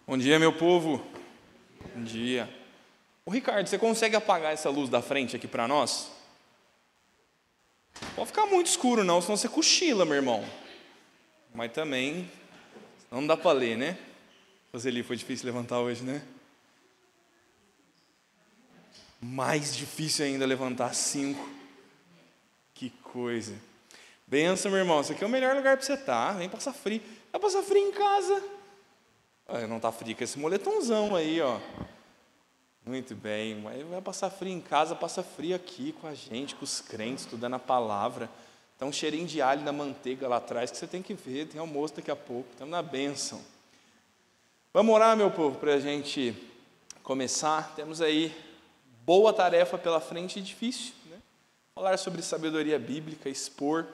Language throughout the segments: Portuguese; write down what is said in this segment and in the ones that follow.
Bom dia, meu povo. Bom dia. Ô Ricardo, você consegue apagar essa luz da frente aqui para nós? Não pode ficar muito escuro não, senão você cochila, meu irmão. Mas também não dá para ler, né? Roseli, foi difícil levantar hoje, né? Mais difícil ainda levantar 5. Que coisa. Benção, meu irmão. Esse aqui é o melhor lugar para você estar. Vem passar frio. Vai passar frio em casa. Não tá frio com esse moletomzão aí, ó. Muito bem. Mas vai passar frio em casa, passa frio aqui com a gente, com os crentes, estudando a palavra. Tá um cheirinho de alho na manteiga lá atrás que você tem que ver. Tem almoço daqui a pouco. Estamos na bênção. Vamos orar, meu povo, para a gente começar. Temos aí boa tarefa pela frente e difícil, né? Falar sobre sabedoria bíblica, expor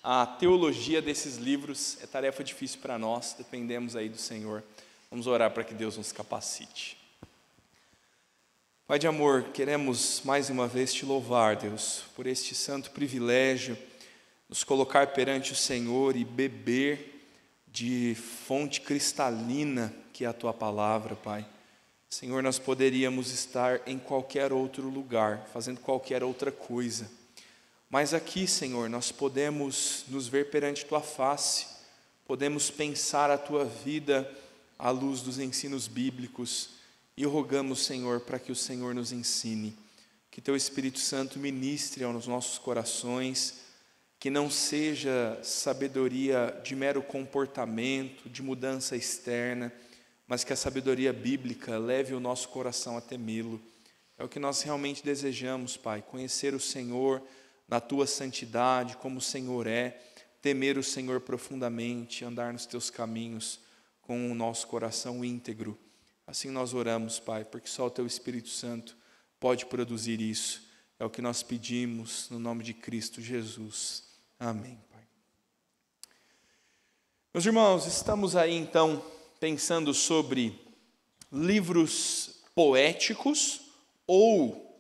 a teologia desses livros é tarefa difícil para nós, dependemos aí do Senhor. Vamos orar para que Deus nos capacite. Pai de amor, queremos mais uma vez te louvar, Deus, por este santo privilégio, nos colocar perante o Senhor e beber de fonte cristalina que é a Tua palavra, Pai. Senhor, nós poderíamos estar em qualquer outro lugar, fazendo qualquer outra coisa. Mas aqui, Senhor, nós podemos nos ver perante Tua face, podemos pensar a Tua vida à luz dos ensinos bíblicos e rogamos, Senhor, para que o Senhor nos ensine, que Teu Espírito Santo ministre aos nossos corações, que não seja sabedoria de mero comportamento, de mudança externa, mas que a sabedoria bíblica leve o nosso coração a temê-lo. É o que nós realmente desejamos, Pai, conhecer o Senhor na Tua santidade, como o Senhor é, temer o Senhor profundamente, andar nos Teus caminhos com o nosso coração íntegro. Assim nós oramos, Pai, porque só o Teu Espírito Santo pode produzir isso. É o que nós pedimos no nome de Cristo Jesus. Amém, Pai. Meus irmãos, estamos aí então pensando sobre livros poéticos ou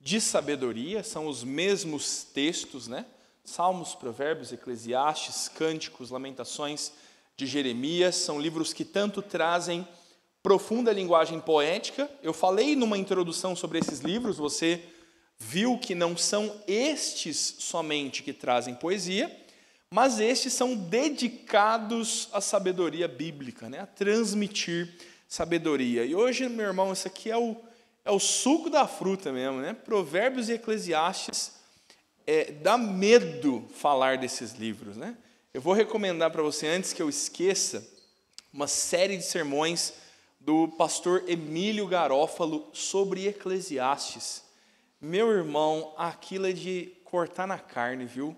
de sabedoria, são os mesmos textos, né? Salmos, Provérbios, Eclesiastes, Cânticos, Lamentações de Jeremias, são livros que tanto trazem profunda linguagem poética. Eu falei numa introdução sobre esses livros, você viu que não são estes somente que trazem poesia, mas estes são dedicados à sabedoria bíblica, né? A transmitir sabedoria. E hoje, meu irmão, isso aqui é o suco da fruta mesmo, né? Provérbios e Eclesiastes, dá medo falar desses livros, né? Eu vou recomendar para você, antes que eu esqueça, uma série de sermões do pastor Emílio Garófalo sobre Eclesiastes. Meu irmão, aquilo é de cortar na carne, viu?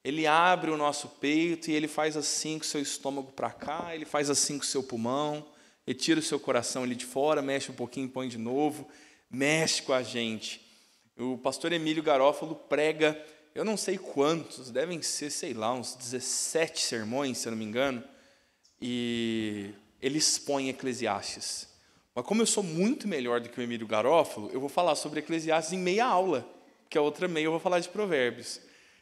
Ele abre o nosso peito e ele faz assim com o seu estômago para cá, ele faz assim com o seu pulmão, ele tira o seu coração ali de fora, mexe um pouquinho, põe de novo, mexe com a gente. O pastor Emílio Garófalo prega, eu não sei quantos, devem ser, sei lá, uns 17 sermões, se eu não me engano, e ele expõe Eclesiastes. Mas como eu sou muito melhor do que o Emílio Garófalo, eu vou falar sobre Eclesiastes em meia aula, porque a outra meia eu vou falar de Provérbios.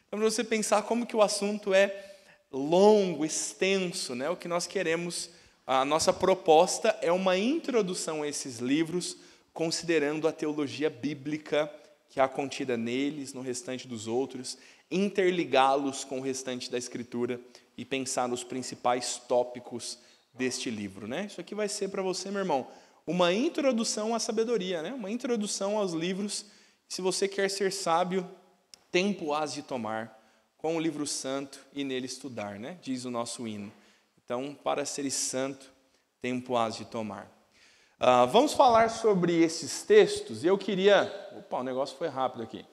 Então, para você pensar como que o assunto é longo, extenso, né? O que nós queremos, a nossa proposta é uma introdução a esses livros, considerando a teologia bíblica que há contida neles, no restante dos outros, interligá-los com o restante da Escritura e pensar nos principais tópicos deste livro, né? Isso aqui vai ser para você, meu irmão, uma introdução à sabedoria, né? Uma introdução aos livros. Se você quer ser sábio, tempo hás de tomar com o livro santo e nele estudar, né? Diz o nosso hino. Então, para seres santo, tempo hás de tomar. Vamos falar sobre esses textos. Eu queria... Opa, o negócio foi rápido aqui.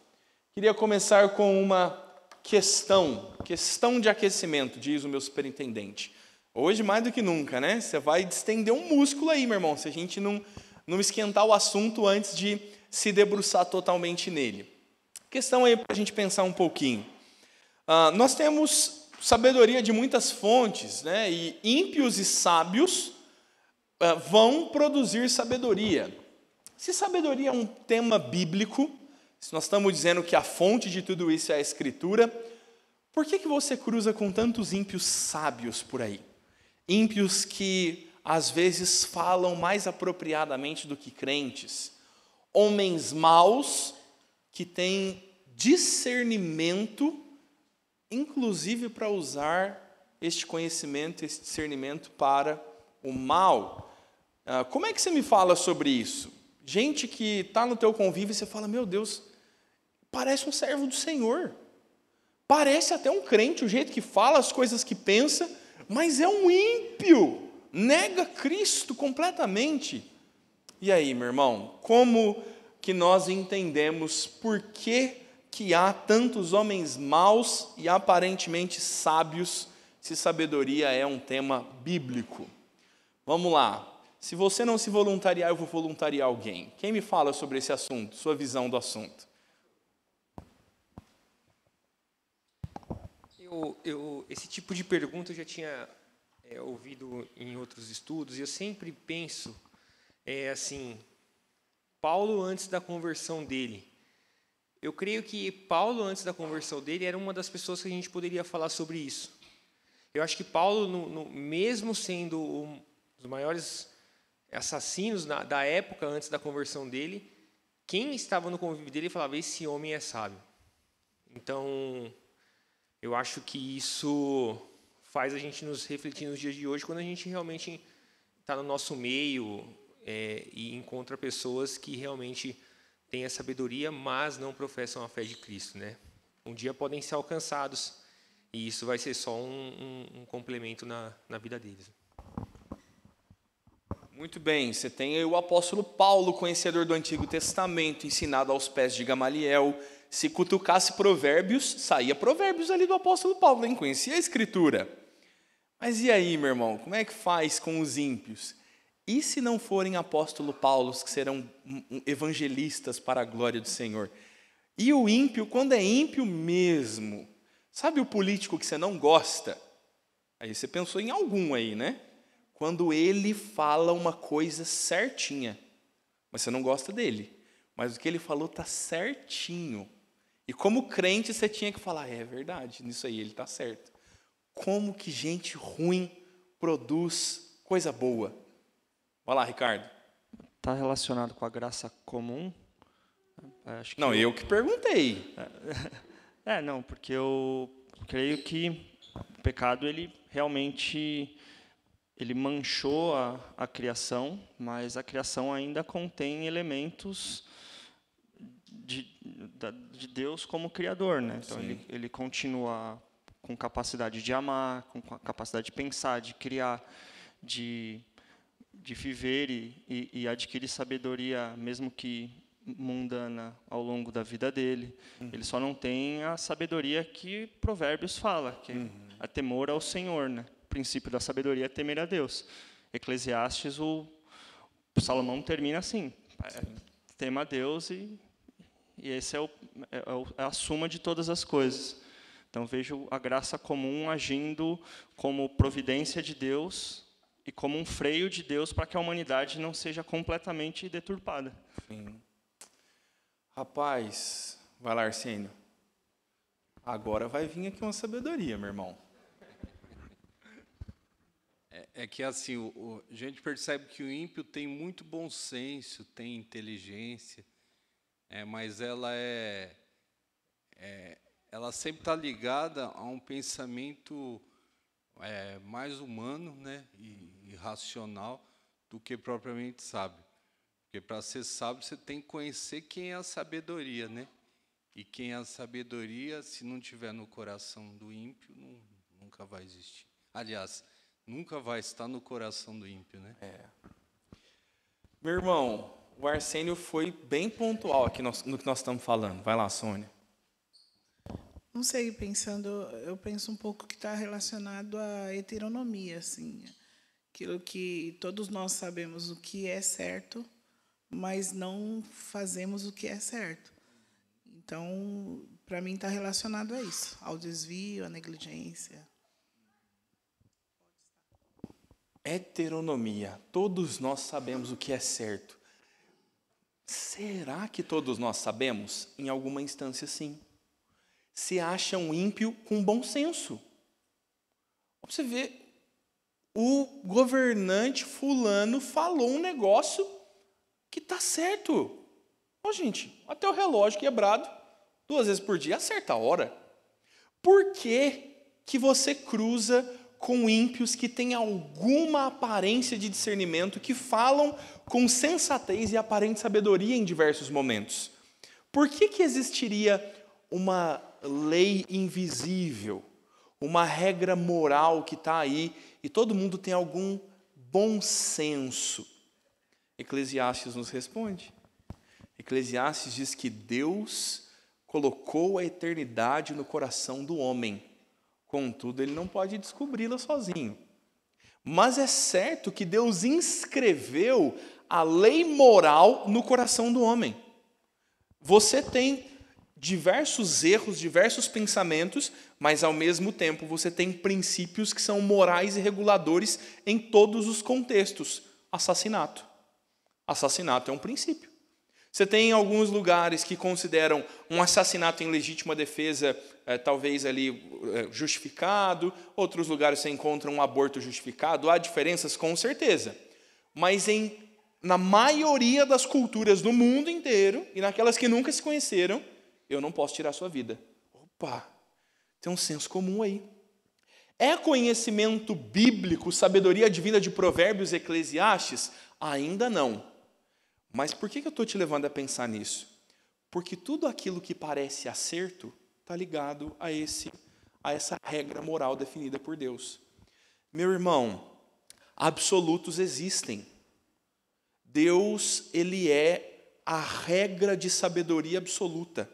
Queria começar com uma questão de aquecimento, diz o meu superintendente. Hoje, mais do que nunca, né? Você vai distender um músculo aí, meu irmão, se a gente não esquentar o assunto antes de se debruçar totalmente nele. Questão aí para a gente pensar um pouquinho. Nós temos sabedoria de muitas fontes, né? E ímpios e sábios vão produzir sabedoria. Se sabedoria é um tema bíblico, se nós estamos dizendo que a fonte de tudo isso é a Escritura, por que você cruza com tantos ímpios sábios por aí? Ímpios que às vezes falam mais apropriadamente do que crentes. Homens maus que têm discernimento, inclusive para usar este conhecimento, este discernimento para o mal. Como é que você me fala sobre isso? Gente que está no teu convívio e você fala, meu Deus, parece um servo do Senhor. Parece até um crente, o jeito que fala, as coisas que pensa, mas é um ímpio, nega Cristo completamente. E aí, meu irmão, como que nós entendemos por que há tantos homens maus e aparentemente sábios, se sabedoria é um tema bíblico? Vamos lá. Se você não se voluntariar, eu vou voluntariar alguém. Quem me fala sobre esse assunto, sua visão do assunto? Esse tipo de pergunta eu já tinha ouvido em outros estudos, e eu sempre penso, assim, Paulo antes da conversão dele. Eu creio que Paulo, antes da conversão dele, era uma das pessoas que a gente poderia falar sobre isso. Eu acho que Paulo, mesmo sendo um dos maiores assassinos da época, antes da conversão dele, quem estava no convívio dele falava, esse homem é sábio. Então, eu acho que isso faz a gente nos refletir nos dias de hoje, quando a gente realmente está no nosso meio e encontra pessoas que realmente têm a sabedoria, mas não professam a fé de Cristo, né? Um dia podem ser alcançados, e isso vai ser só um complemento na vida deles. Muito bem, você tem aí o apóstolo Paulo, conhecedor do Antigo Testamento, ensinado aos pés de Gamaliel. Se cutucasse Provérbios, saía Provérbios ali do apóstolo Paulo, nem conhecia a Escritura. Mas e aí, meu irmão, como é que faz com os ímpios? E se não forem apóstolo Paulos, que serão evangelistas para a glória do Senhor? E o ímpio, quando é ímpio mesmo, sabe o político que você não gosta? Aí você pensou em algum aí, né? Quando ele fala uma coisa certinha, mas você não gosta dele, mas o que ele falou está certinho. E como crente você tinha que falar, é verdade, nisso aí ele está certo. Como que gente ruim produz coisa boa? Vai lá, Ricardo. Está relacionado com a graça comum? Acho que não, eu que perguntei. Não, porque eu creio que o pecado ele realmente ele manchou a criação, mas a criação ainda contém elementos de Deus como Criador, né? Então ele continua com capacidade de amar, com capacidade de pensar, de criar, de viver e adquirir sabedoria, mesmo que mundana, ao longo da vida dele. Ele só não tem a sabedoria que Provérbios fala, que é temor ao Senhor, né? O princípio da sabedoria é temer a Deus. Eclesiastes, o Salomão termina assim, tema a Deus e esse é a suma de todas as coisas. Então vejo a graça comum agindo como providência de Deus e como um freio de Deus para que a humanidade não seja completamente deturpada. Sim. Rapaz, vai lá, Arsênio. Agora vai vir aqui uma sabedoria, meu irmão. É que assim, a gente percebe que o ímpio tem muito bom senso, tem inteligência, mas ela sempre está ligada a um pensamento mais humano, né, e racional do que propriamente sábio. Porque para ser sábio você tem que conhecer quem é a sabedoria, né? E quem é a sabedoria, se não tiver no coração do ímpio, nunca vai existir. Aliás, nunca vai estar no coração do ímpio, né? Meu irmão, o Arsênio foi bem pontual aqui no que nós estamos falando. Vai lá, Sônia. Não sei, eu penso um pouco que está relacionado à heteronomia, assim, aquilo que todos nós sabemos o que é certo, mas não fazemos o que é certo. Então, para mim, está relacionado a isso, ao desvio, à negligência. Heteronomia. Todos nós sabemos o que é certo. Será que todos nós sabemos? Em alguma instância, sim. Se acha um ímpio com bom senso. Você vê, o governante fulano falou um negócio que está certo. Ó, gente, até o relógio quebrado, 2 vezes por dia, acerta a hora. Por que você cruza com ímpios que têm alguma aparência de discernimento, que falam com sensatez e aparente sabedoria em diversos momentos? Por que existiria uma lei invisível, uma regra moral que está aí e todo mundo tem algum bom senso? Eclesiastes nos responde. Eclesiastes diz que Deus colocou a eternidade no coração do homem. Contudo, ele não pode descobri-la sozinho. Mas é certo que Deus inscreveu a lei moral no coração do homem. Você tem diversos erros, diversos pensamentos, mas ao mesmo tempo você tem princípios que são morais e reguladores em todos os contextos. Assassinato. Assassinato é um princípio. Você tem alguns lugares que consideram um assassinato em legítima defesa talvez ali justificado, outros lugares você encontra um aborto justificado, há diferenças com certeza, mas na maioria das culturas do mundo inteiro, e naquelas que nunca se conheceram, eu não posso tirar a sua vida. Opa, tem um senso comum aí. É conhecimento bíblico, sabedoria divina de Provérbios e Eclesiastes? Ainda não. Mas por que eu estou te levando a pensar nisso? Porque tudo aquilo que parece acerto está ligado a essa regra moral definida por Deus. Meu irmão, absolutos existem. Deus, ele é a regra de sabedoria absoluta.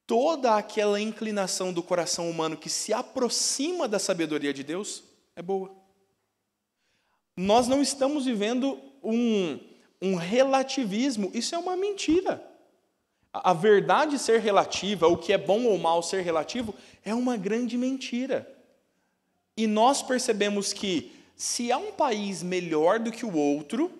Toda aquela inclinação do coração humano que se aproxima da sabedoria de Deus é boa. Nós não estamos vivendo um relativismo, isso é uma mentira. A verdade ser relativa, o que é bom ou mal ser relativo, é uma grande mentira. E nós percebemos que se há um país melhor do que o outro,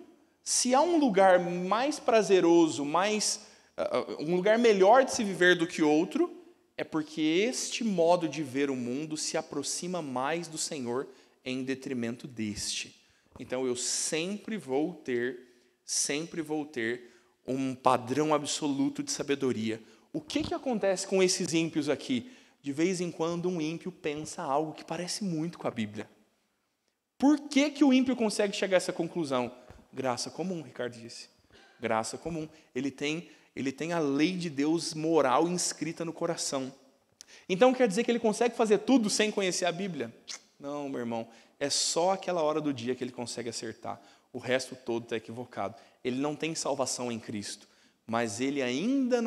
se há um lugar mais prazeroso, um lugar melhor de se viver do que outro, é porque este modo de ver o mundo se aproxima mais do Senhor em detrimento deste. Então eu sempre vou ter um padrão absoluto de sabedoria. O que acontece com esses ímpios aqui? De vez em quando um ímpio pensa algo que parece muito com a Bíblia. Por que o ímpio consegue chegar a essa conclusão? Graça comum, Ricardo disse. Graça comum. Ele tem a lei de Deus moral inscrita no coração. Então quer dizer que ele consegue fazer tudo sem conhecer a Bíblia? Não, meu irmão. É só aquela hora do dia que ele consegue acertar. O resto todo está equivocado. Ele não tem salvação em Cristo, mas ele ainda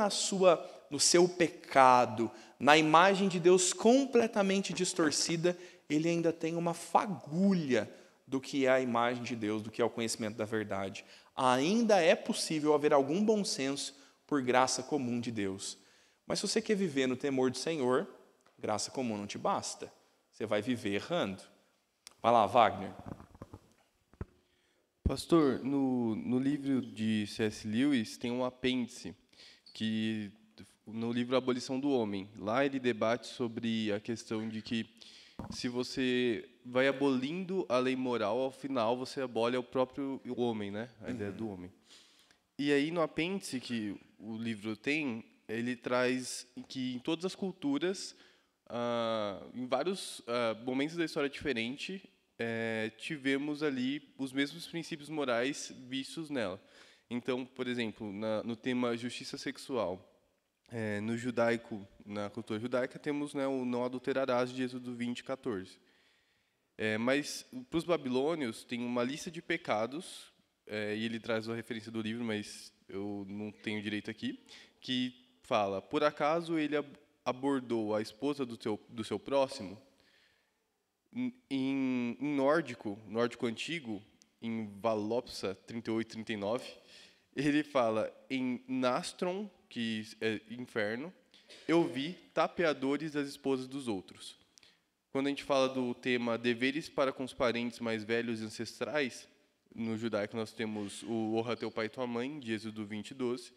no seu pecado, na imagem de Deus completamente distorcida, ele ainda tem uma fagulha do que é a imagem de Deus, do que é o conhecimento da verdade. Ainda é possível haver algum bom senso por graça comum de Deus. Mas se você quer viver no temor do Senhor, graça comum não te basta. Você vai viver errando. Vai lá, Wagner. Pastor, no livro de C.S. Lewis tem um apêndice, que no livro Abolição do Homem, lá ele debate sobre a questão de que se você vai abolindo a lei moral, ao final você abole o próprio homem, né? A ideia do homem. E aí no apêndice que o livro tem, ele traz que em todas as culturas, em vários momentos da história diferentes, tivemos ali os mesmos princípios morais vistos nela. Então, por exemplo, no tema justiça sexual, no judaico, na cultura judaica, temos, né, o não adulterarás de Êxodo 20:14. Mas para os babilônios tem uma lista de pecados, e ele traz a referência do livro, mas eu não tenho direito aqui, que fala: por acaso ele abordou a esposa do seu próximo? Em nórdico antigo, em Valopsa 38-39, ele fala: em Nastron, que é inferno, eu vi tapeadores das esposas dos outros. Quando a gente fala do tema deveres para com os parentes mais velhos e ancestrais, no judaico nós temos o honra teu pai e tua mãe, de Êxodo 20:12,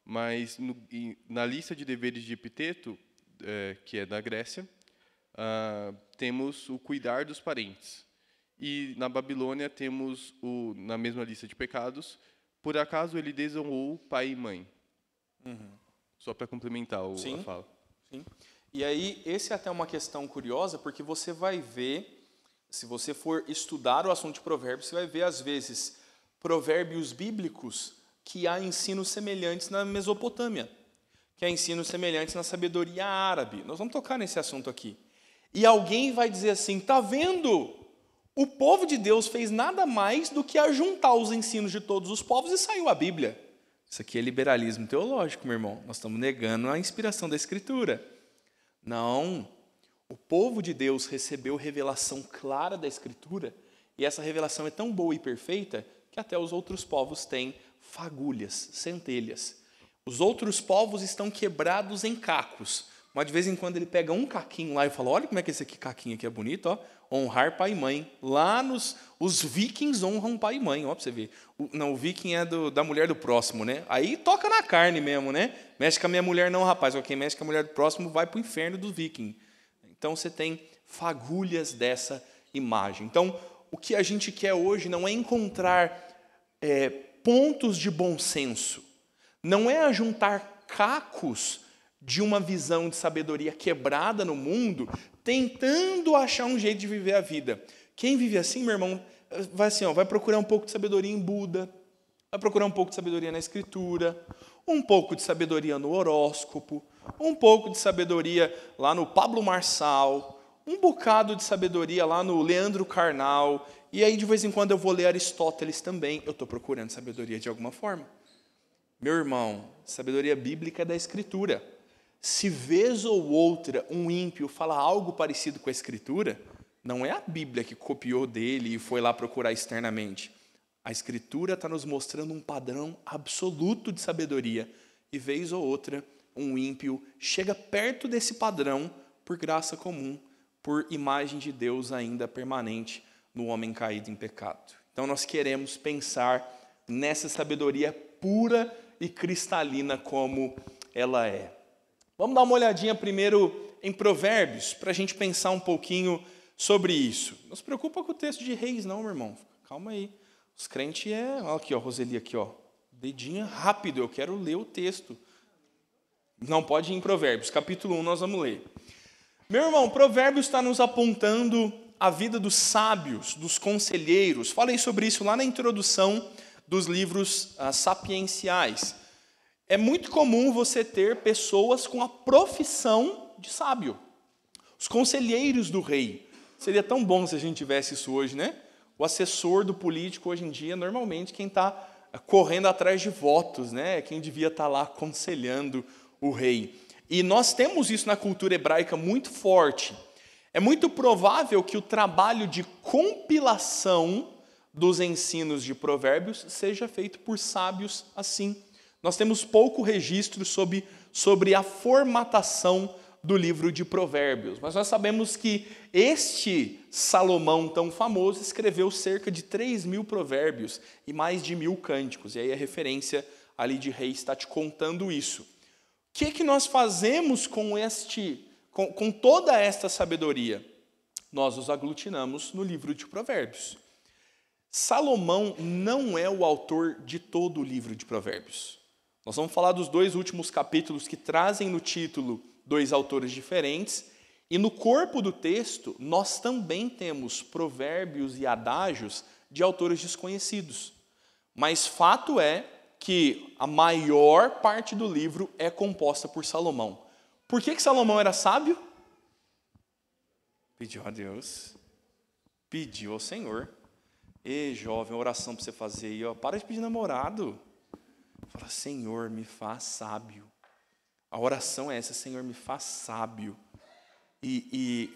mas na lista de deveres de Epiteto, que é da Grécia, temos o cuidar dos parentes. E na Babilônia temos, na mesma lista de pecados, por acaso ele desonrou pai e mãe. Só para complementar a fala. Sim. E aí, esse é até uma questão curiosa, porque você vai ver, se você for estudar o assunto de provérbios, você vai ver, às vezes, provérbios bíblicos que há ensinos semelhantes na Mesopotâmia, que há ensinos semelhantes na sabedoria árabe. Nós vamos tocar nesse assunto aqui. E alguém vai dizer assim, tá vendo? O povo de Deus fez nada mais do que ajuntar os ensinos de todos os povos e saiu a Bíblia. Isso aqui é liberalismo teológico, meu irmão. Nós estamos negando a inspiração da Escritura. Não. O povo de Deus recebeu revelação clara da Escritura e essa revelação é tão boa e perfeita que até os outros povos têm fagulhas, centelhas. Os outros povos estão quebrados em cacos, mas de vez em quando ele pega um caquinho lá e fala, olha como é que esse caquinho aqui é bonito, ó. Honrar pai e mãe. Lá os vikings honram pai e mãe, ó, para você ver. O viking é da mulher do próximo, né? Aí toca na carne mesmo, né? Mexe com a minha mulher não, rapaz. Quem mexe com a mulher do próximo vai para o inferno do viking. Então você tem fagulhas dessa imagem. Então o que a gente quer hoje não é encontrar pontos de bom senso. Não é ajuntar cacos de uma visão de sabedoria quebrada no mundo, tentando achar um jeito de viver a vida. Quem vive assim, meu irmão, vai procurar um pouco de sabedoria em Buda, vai procurar um pouco de sabedoria na Escritura, um pouco de sabedoria no horóscopo, um pouco de sabedoria lá no Pablo Marçal, um bocado de sabedoria lá no Leandro Carnal, e aí de vez em quando eu vou ler Aristóteles também. Eu estou procurando sabedoria de alguma forma. Meu irmão, sabedoria bíblica é da Escritura. Se vez ou outra um ímpio fala algo parecido com a Escritura, não é a Bíblia que copiou dele e foi lá procurar externamente. A Escritura está nos mostrando um padrão absoluto de sabedoria. E vez ou outra, um ímpio chega perto desse padrão por graça comum, por imagem de Deus ainda permanente no homem caído em pecado. Então nós queremos pensar nessa sabedoria pura e cristalina como ela é. Vamos dar uma olhadinha primeiro em Provérbios, para a gente pensar um pouquinho sobre isso. Não se preocupa com o texto de Reis, não, meu irmão. Calma aí. Os crentes Olha aqui, ó, Roseli, aqui, ó. Dedinho rápido, eu quero ler o texto. Não pode ir em Provérbios. Capítulo 1 nós vamos ler. Meu irmão, Provérbios está nos apontando a vida dos sábios, dos conselheiros. Falei sobre isso lá na introdução dos livros sapienciais. É muito comum você ter pessoas com a profissão de sábio. Os conselheiros do rei. Seria tão bom se a gente tivesse isso hoje, né? O assessor do político hoje em dia, normalmente, quem está correndo atrás de votos, né? É quem devia estar lá aconselhando o rei. E nós temos isso na cultura hebraica muito forte. É muito provável que o trabalho de compilação dos ensinos de Provérbios seja feito por sábios assim. Nós temos pouco registro sobre a formatação do livro de Provérbios, mas nós sabemos que este Salomão tão famoso escreveu cerca de 3.000 provérbios e mais de 1.000 cânticos, e aí a referência ali de Reis está te contando isso. O que nós fazemos com toda esta sabedoria? Nós os aglutinamos no livro de Provérbios. Salomão não é o autor de todo o livro de Provérbios. Nós vamos falar dos 2 últimos capítulos que trazem no título 2 autores diferentes, e no corpo do texto nós também temos provérbios e adágios de autores desconhecidos. Mas fato é que a maior parte do livro é composta por Salomão. Por que Salomão era sábio? Pediu a Deus, pediu ao Senhor. Ei, jovem, oração para você fazer aí, ó. Para de pedir namorado. Fala, Senhor, me faz sábio. A oração é essa, Senhor, me faz sábio. E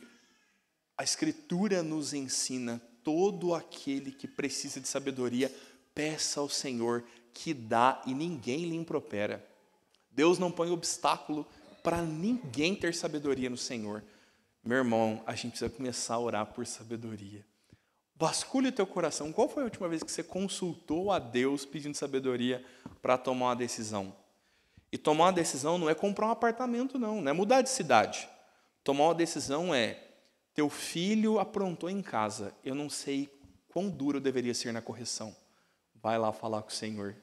a Escritura nos ensina, todo aquele que precisa de sabedoria, peça ao Senhor que dá e ninguém lhe impropera. Deus não põe obstáculo para ninguém ter sabedoria no Senhor. Meu irmão, a gente precisa começar a orar por sabedoria. Vasculhe o teu coração. Qual foi a última vez que você consultou a Deus pedindo sabedoria para tomar uma decisão? E tomar uma decisão não é comprar um apartamento, não é mudar de cidade. Tomar uma decisão é teu filho aprontou em casa, eu não sei quão duro deveria ser na correção. Vai lá falar com o Senhor,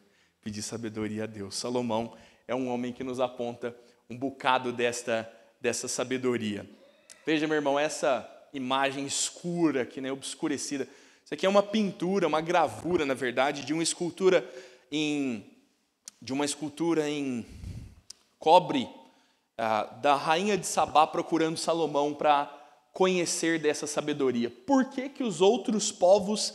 pedir sabedoria a Deus. Salomão é um homem que nos aponta um bocado dessa sabedoria. Veja, meu irmão, essa imagem escura aqui, né, obscurecida. Isso aqui é uma pintura, uma gravura, na verdade, de uma escultura em cobre, da rainha de Sabá procurando Salomão para conhecer dessa sabedoria. Por que que os outros povos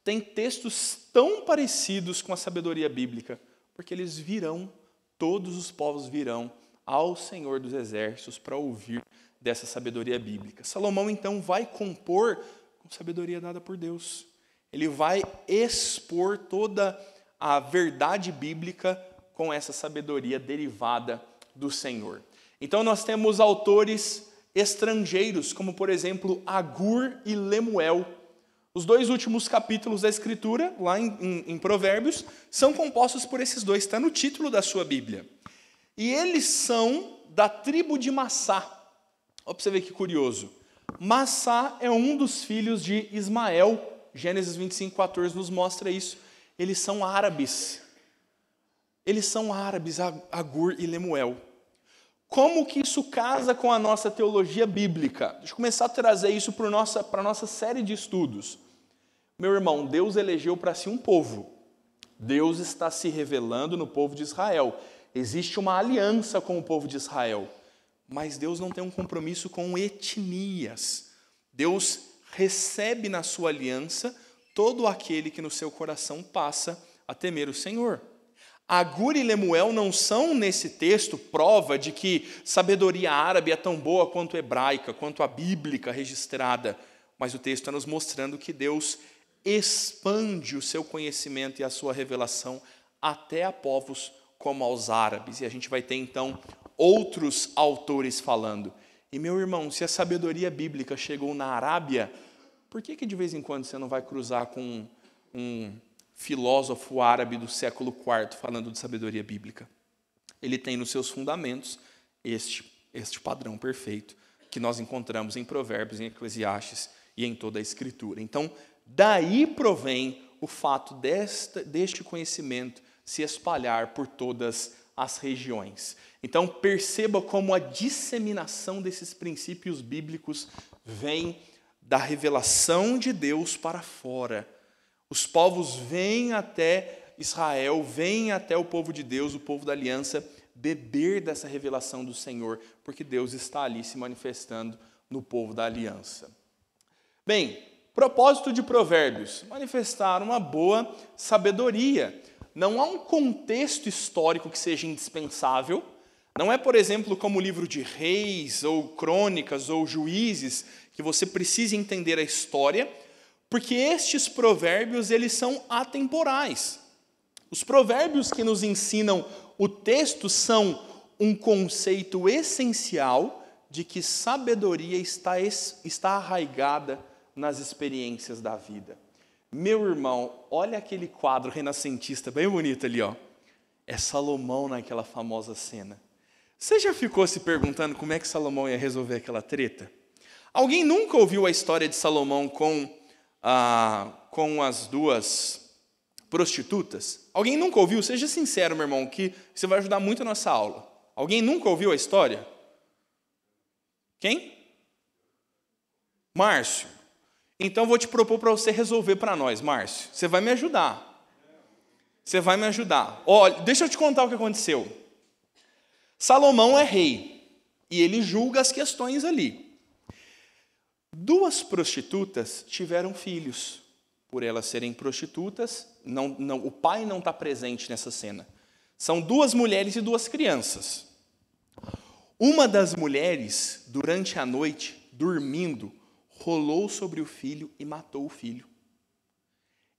têm textos tão parecidos com a sabedoria bíblica? Porque eles virão, todos os povos virão ao Senhor dos Exércitos para ouvir dessa sabedoria bíblica. Salomão, então, vai compor com sabedoria dada por Deus. Ele vai expor toda a verdade bíblica com essa sabedoria derivada do Senhor. Então, nós temos autores estrangeiros, como, por exemplo, Agur e Lemuel. Os dois últimos capítulos da Escritura, lá em Provérbios, são compostos por esses dois. Está no título da sua Bíblia. E eles são da tribo de Massá. Olha para você ver que curioso. Massá é um dos filhos de Ismael. Gênesis 25:14 nos mostra isso. Eles são árabes. Agur e Lemuel. Como que isso casa com a nossa teologia bíblica? Deixa eu começar a trazer isso para a nossa série de estudos. Meu irmão, Deus elegeu para si um povo. Deus está se revelando no povo de Israel. Existe uma aliança com o povo de Israel. Mas Deus não tem um compromisso com etnias. Deus recebe na sua aliança todo aquele que no seu coração passa a temer o Senhor. Agur e Lemuel não são, nesse texto, prova de que sabedoria árabe é tão boa quanto hebraica, quanto a bíblica registrada. Mas o texto está nos mostrando que Deus expande o seu conhecimento e a sua revelação até a povos como aos árabes. E a gente vai ter, então, outros autores falando. E, meu irmão, se a sabedoria bíblica chegou na Arábia, por que de vez em quando você não vai cruzar com um filósofo árabe do século IV falando de sabedoria bíblica? Ele tem nos seus fundamentos este padrão perfeito que nós encontramos em Provérbios, em Eclesiastes e em toda a Escritura. Então, daí provém o fato deste conhecimento se espalhar por todas as regiões. Então, perceba como a disseminação desses princípios bíblicos vem da revelação de Deus para fora. Os povos vêm até Israel, vêm até o povo de Deus, o povo da aliança, beber dessa revelação do Senhor, porque Deus está ali se manifestando no povo da aliança. Bem, propósito de Provérbios, manifestar uma boa sabedoria. Não há um contexto histórico que seja indispensável. Não é, por exemplo, como o livro de Reis, ou Crônicas, ou Juízes, que você precisa entender a história, porque estes provérbios, eles são atemporais. Os provérbios que nos ensinam o texto são um conceito essencial de que sabedoria está arraigada nas experiências da vida. Meu irmão, olha aquele quadro renascentista bem bonito ali, ó. É Salomão naquela famosa cena. Você já ficou se perguntando como é que Salomão ia resolver aquela treta? Alguém nunca ouviu a história de Salomão com as duas prostitutas? Alguém nunca ouviu? Seja sincero, meu irmão, que você vai ajudar muito a nossa aula. Alguém nunca ouviu a história? Quem? Márcio. Então, vou te propor para você resolver para nós, Márcio. Você vai me ajudar. Você vai me ajudar. Olha, deixa eu te contar o que aconteceu. Salomão é rei e ele julga as questões ali. Duas prostitutas tiveram filhos. Por elas serem prostitutas, o pai não está presente nessa cena. São duas mulheres e duas crianças. Uma das mulheres, durante a noite, dormindo, rolou sobre o filho e matou o filho.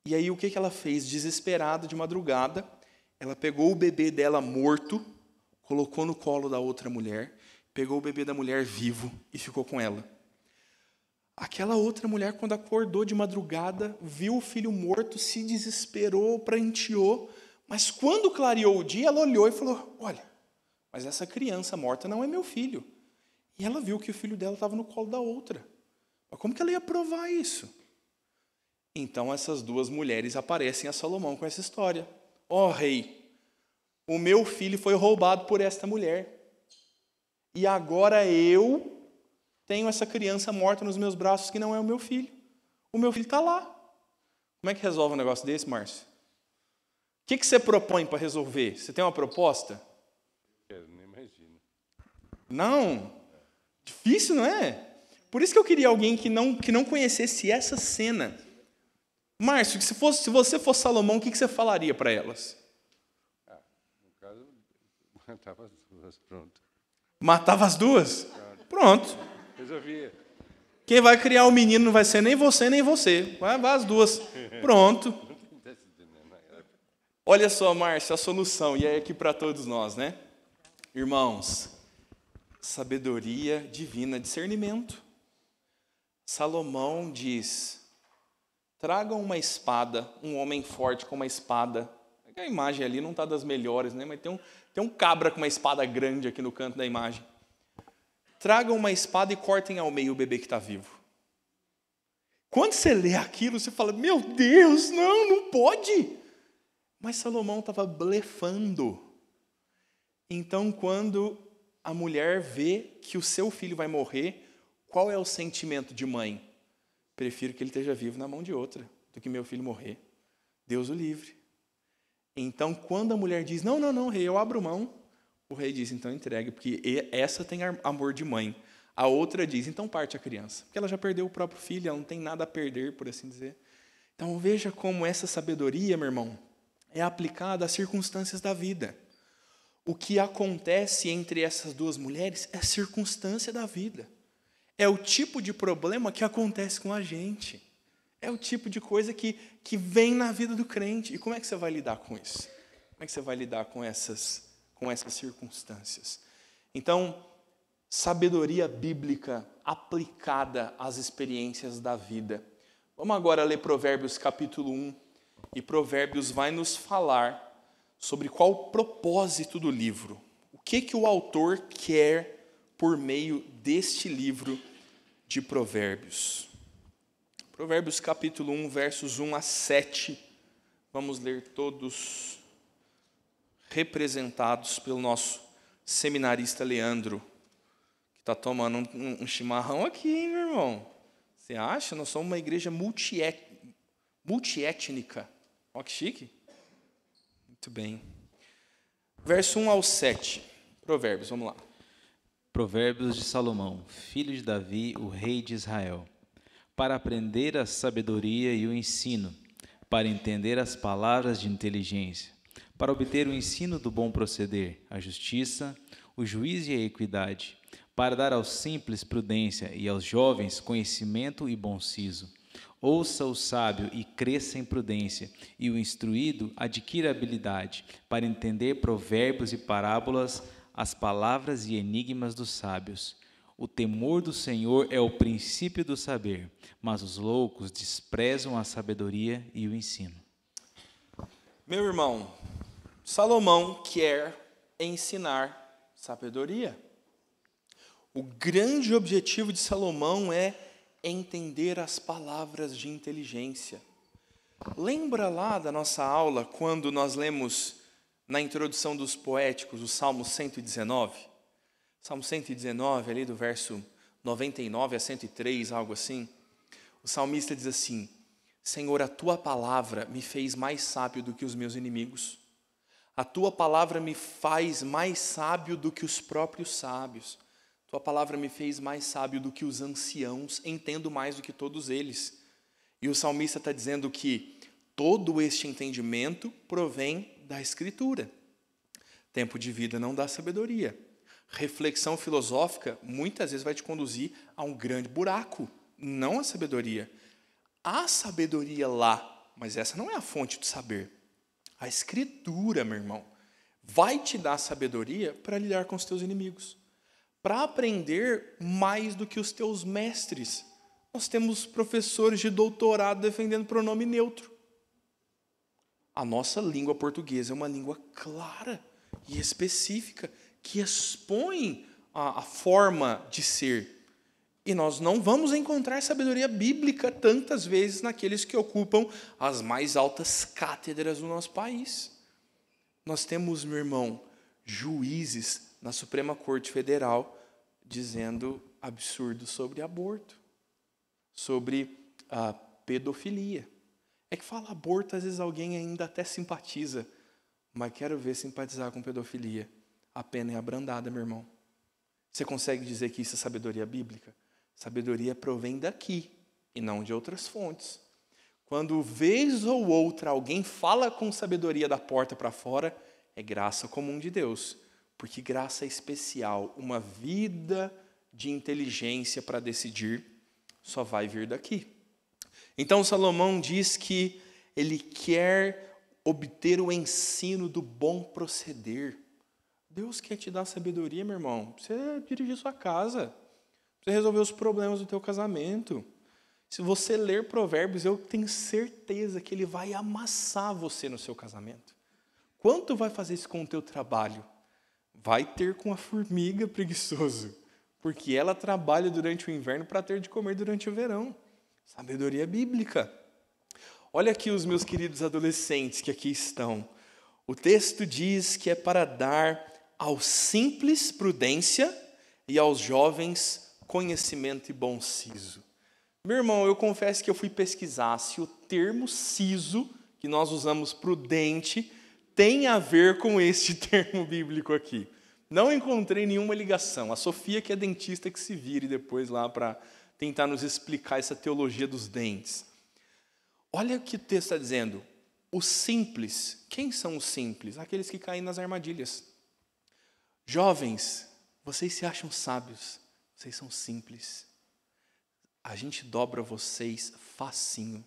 E aí o que ela fez? Desesperada, de madrugada, ela pegou o bebê dela morto, colocou no colo da outra mulher, pegou o bebê da mulher vivo e ficou com ela. Aquela outra mulher, quando acordou de madrugada, viu o filho morto, se desesperou, pranteou, mas quando clareou o dia, ela olhou e falou, olha, mas essa criança morta não é meu filho. E ela viu que o filho dela estava no colo da outra. Mas como que ela ia provar isso? Então essas duas mulheres aparecem a Salomão com essa história. Ó rei, o meu filho foi roubado por esta mulher. E agora eu tenho essa criança morta nos meus braços que não é o meu filho. O meu filho está lá. Como é que resolve um negócio desse, Márcio? O que você propõe para resolver? Você tem uma proposta? Eu nem imagino. Não. Difícil, não é? Por isso que eu queria alguém que não conhecesse essa cena. Márcio, se você fosse Salomão, o que você falaria para elas? No caso, matava as duas, pronto. Matava as duas? Pronto. Resolvia. Quem vai criar o menino não vai ser nem você. Vai as duas. Pronto. Olha só, Márcio, a solução. E é aqui para todos nós, né? Irmãos, sabedoria divina, discernimento. Salomão diz, tragam uma espada, um homem forte com uma espada. A imagem ali não está das melhores, né? Mas tem um cabra com uma espada grande aqui no canto da imagem. Tragam uma espada e cortem ao meio o bebê que está vivo. Quando você lê aquilo, você fala, meu Deus, não pode. Mas Salomão estava blefando. Então, quando a mulher vê que o seu filho vai morrer, qual é o sentimento de mãe? Prefiro que ele esteja vivo na mão de outra do que meu filho morrer. Deus o livre. Então, quando a mulher diz, não, rei, eu abro mão, o rei diz, então entregue, porque essa tem amor de mãe. A outra diz, então parte a criança, porque ela já perdeu o próprio filho, ela não tem nada a perder, por assim dizer. Então, veja como essa sabedoria, meu irmão, é aplicada às circunstâncias da vida. O que acontece entre essas duas mulheres é circunstância da vida. É o tipo de problema que acontece com a gente. É o tipo de coisa que vem na vida do crente. E como é que você vai lidar com isso? Como é que você vai lidar com essas circunstâncias? Então, sabedoria bíblica aplicada às experiências da vida. Vamos agora ler Provérbios capítulo 1. E Provérbios vai nos falar sobre qual o propósito do livro. O que o autor quer por meio deste livro de Provérbios. Provérbios capítulo 1, versos 1 a 7. Vamos ler todos representados pelo nosso seminarista Leandro, que está tomando um chimarrão aqui, hein, meu irmão? Você acha? Nós somos uma igreja multiétnica. Olha que chique. Muito bem. Verso 1 ao 7. Provérbios, vamos lá. Provérbios de Salomão, filho de Davi, o rei de Israel, para aprender a sabedoria e o ensino, para entender as palavras de inteligência, para obter o ensino do bom proceder, a justiça, o juízo e a equidade, para dar aos simples prudência e aos jovens conhecimento e bom siso. Ouça o sábio e cresça em prudência, e o instruído adquira habilidade, para entender provérbios e parábolas, as palavras e enigmas dos sábios. O temor do Senhor é o princípio do saber, mas os loucos desprezam a sabedoria e o ensino. Meu irmão, Salomão quer ensinar sabedoria. O grande objetivo de Salomão é entender as palavras de inteligência. Lembra lá da nossa aula, quando nós lemos na introdução dos poéticos, o Salmo 119? Salmo 119, ali do verso 99 a 103, algo assim. O salmista diz assim, Senhor, a tua palavra me fez mais sábio do que os meus inimigos. A tua palavra me faz mais sábio do que os próprios sábios. Tua palavra me fez mais sábio do que os anciãos, entendo mais do que todos eles. E o salmista está dizendo que todo este entendimento provém da Escritura. Tempo de vida não dá sabedoria. Reflexão filosófica muitas vezes vai te conduzir a um grande buraco, não a sabedoria. Há sabedoria lá, mas essa não é a fonte do saber. A Escritura, meu irmão, vai te dar sabedoria para lidar com os teus inimigos, para aprender mais do que os teus mestres. Nós temos professores de doutorado defendendo pronome neutro. A nossa língua portuguesa é uma língua clara e específica, que expõe a forma de ser. E nós não vamos encontrar sabedoria bíblica tantas vezes naqueles que ocupam as mais altas cátedras do nosso país. Nós temos, meu irmão, juízes na Suprema Corte Federal dizendo absurdos sobre aborto, sobre a pedofilia. É que fala aborto, às vezes alguém ainda até simpatiza, mas quero ver simpatizar com pedofilia. A pena é abrandada, meu irmão. Você consegue dizer que isso é sabedoria bíblica? Sabedoria provém daqui e não de outras fontes. Quando vez ou outra alguém fala com sabedoria da porta para fora, é graça comum de Deus, porque graça é especial, uma vida de inteligência para decidir só vai vir daqui. Então Salomão diz que ele quer obter o ensino do bom proceder. Deus quer te dar sabedoria, meu irmão, para você dirigir sua casa, para você resolver os problemas do teu casamento. Se você ler Provérbios, eu tenho certeza que ele vai amassar você no seu casamento. Quanto vai fazer isso com o teu trabalho? Vai ter com a formiga preguiçoso, porque ela trabalha durante o inverno para ter de comer durante o verão. Sabedoria bíblica. Olha aqui os meus queridos adolescentes que aqui estão. O texto diz que é para dar aos simples prudência e aos jovens conhecimento e bom siso. Meu irmão, eu confesso que eu fui pesquisar se o termo siso, que nós usamos prudente, tem a ver com este termo bíblico aqui. Não encontrei nenhuma ligação. A Sofia, que é dentista, que se vire depois lá para tentar nos explicar essa teologia dos dentes. Olha o que o texto está dizendo. Os simples. Quem são os simples? Aqueles que caem nas armadilhas. Jovens, vocês se acham sábios. Vocês são simples. A gente dobra vocês facinho.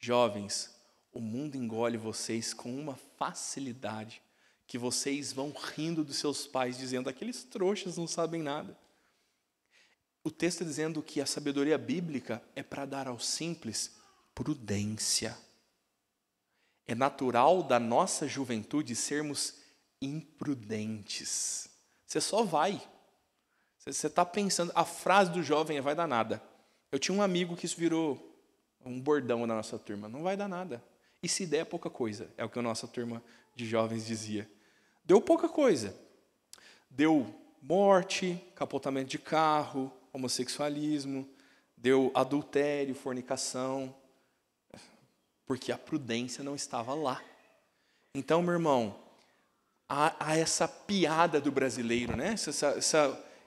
Jovens, o mundo engole vocês com uma facilidade que vocês vão rindo dos seus pais, dizendo, aqueles trouxas não sabem nada. O texto está dizendo que a sabedoria bíblica é para dar aos simples prudência. É natural da nossa juventude sermos imprudentes. Você só vai. Você está pensando, a frase do jovem é vai dar nada. Eu tinha um amigo que isso virou um bordão na nossa turma. Não vai dar nada. E se der, é pouca coisa. É o que a nossa turma de jovens dizia. Deu pouca coisa. Deu morte, capotamento de carro, homossexualismo, deu adultério, fornicação, porque a prudência não estava lá. Então, meu irmão, há essa piada do brasileiro, né?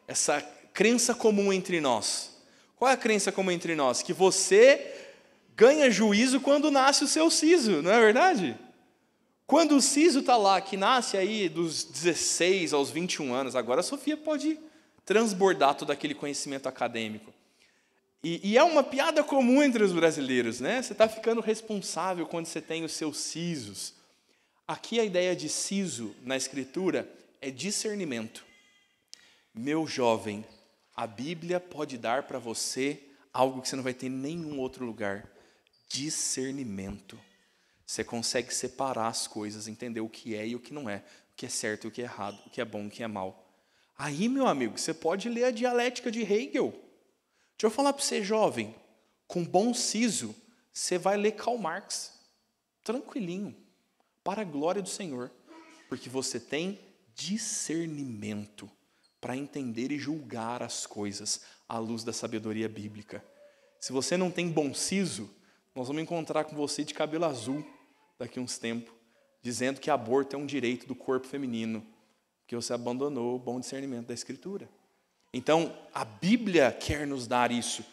Essa crença comum entre nós. Qual é a crença comum entre nós? Que você ganha juízo quando nasce o seu siso, não é verdade? Quando o siso está lá, que nasce aí dos 16 aos 21 anos, agora a Sofia pode transbordar todo aquele conhecimento acadêmico. E é uma piada comum entre os brasileiros, né? Você está ficando responsável quando você tem os seus sisos. Aqui a ideia de siso na Escritura é discernimento. Meu jovem, a Bíblia pode dar para você algo que você não vai ter em nenhum outro lugar. Discernimento. Você consegue separar as coisas, entender o que é e o que não é, o que é certo e o que é errado, o que é bom e o que é mal. Aí, meu amigo, você pode ler a dialética de Hegel. Deixa eu falar para você, jovem, com bom siso, você vai ler Karl Marx, tranquilinho, para a glória do Senhor, porque você tem discernimento para entender e julgar as coisas à luz da sabedoria bíblica. Se você não tem bom siso, nós vamos encontrar com você de cabelo azul daqui a uns tempos, dizendo que aborto é um direito do corpo feminino, que você abandonou o bom discernimento da Escritura. Então, a Bíblia quer nos dar isso.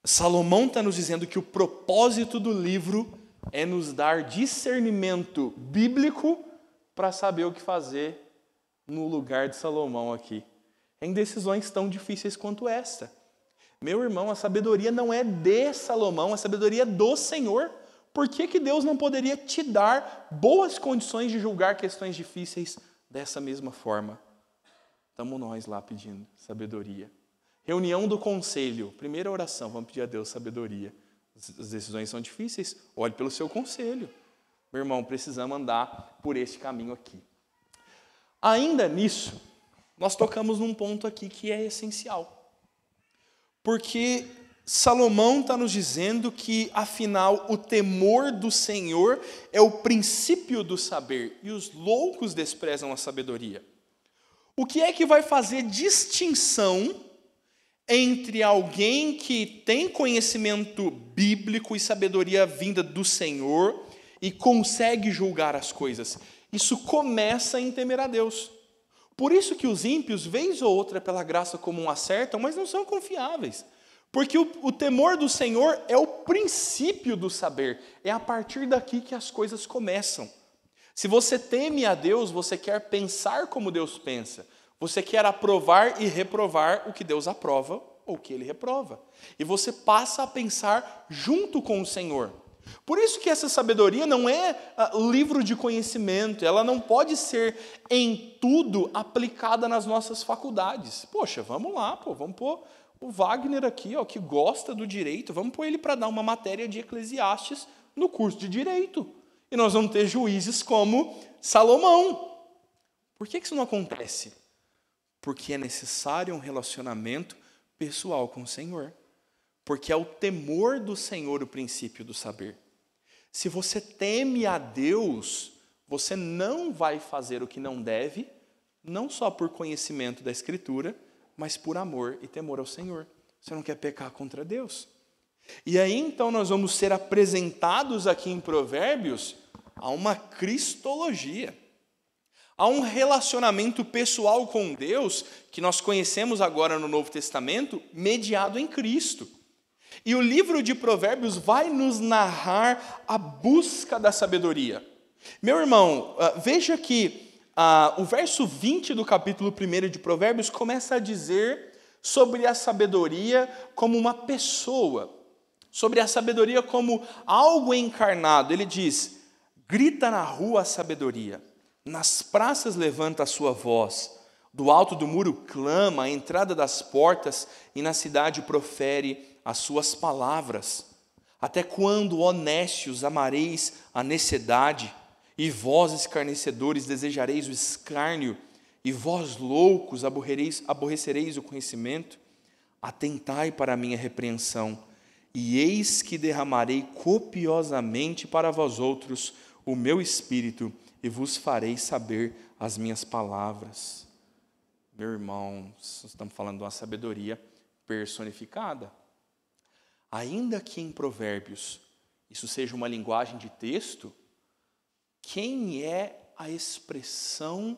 Salomão está nos dizendo que o propósito do livro é nos dar discernimento bíblico para saber o que fazer no lugar de Salomão aqui, em decisões tão difíceis quanto esta. Meu irmão, a sabedoria não é de Salomão, a sabedoria é do Senhor. Por que Deus não poderia te dar boas condições de julgar questões difíceis dessa mesma forma? Estamos nós lá pedindo sabedoria. Reunião do conselho, primeira oração, vamos pedir a Deus sabedoria. As decisões são difíceis, olhe pelo seu conselho. Meu irmão, precisamos andar por este caminho aqui. Ainda nisso, nós tocamos num ponto aqui que é essencial. Porque Salomão está nos dizendo que, afinal, o temor do Senhor é o princípio do saber, e os loucos desprezam a sabedoria. O que é que vai fazer distinção entre alguém que tem conhecimento bíblico e sabedoria vinda do Senhor e consegue julgar as coisas? Isso começa em temer a Deus. Por isso que os ímpios, vez ou outra, pela graça comum, acertam, mas não são confiáveis. Porque o temor do Senhor é o princípio do saber. É a partir daqui que as coisas começam. Se você teme a Deus, você quer pensar como Deus pensa. Você quer aprovar e reprovar o que Deus aprova ou o que Ele reprova. E você passa a pensar junto com o Senhor. Por isso que essa sabedoria não é livro de conhecimento, ela não pode ser em tudo aplicada nas nossas faculdades. Poxa, vamos lá, vamos pôr o Wagner aqui, que gosta do direito, vamos pôr ele para dar uma matéria de Eclesiastes no curso de direito. E nós vamos ter juízes como Salomão. Por que isso não acontece? Porque é necessário um relacionamento pessoal com o Senhor. Porque é o temor do Senhor o princípio do saber. Se você teme a Deus, você não vai fazer o que não deve, não só por conhecimento da Escritura, mas por amor e temor ao Senhor. Você não quer pecar contra Deus. E aí, então, nós vamos ser apresentados aqui em Provérbios a uma cristologia, a um relacionamento pessoal com Deus, que nós conhecemos agora no Novo Testamento, mediado em Cristo. E o livro de Provérbios vai nos narrar a busca da sabedoria. Meu irmão, veja que o verso 20 do capítulo 1 de Provérbios começa a dizer sobre a sabedoria como uma pessoa, sobre a sabedoria como algo encarnado. Ele diz: grita na rua a sabedoria, nas praças levanta a sua voz, do alto do muro clama, à entrada das portas e na cidade profere as suas palavras. Até quando, ó nécios, amareis a necessidade, e vós, escarnecedores, desejareis o escárnio, e vós, loucos, aborrecereis o conhecimento? Atentai para a minha repreensão, e eis que derramarei copiosamente para vós outros o meu espírito, e vos farei saber as minhas palavras. Meu irmão, estamos falando de uma sabedoria personificada. Ainda que em Provérbios isso seja uma linguagem de texto, quem é a expressão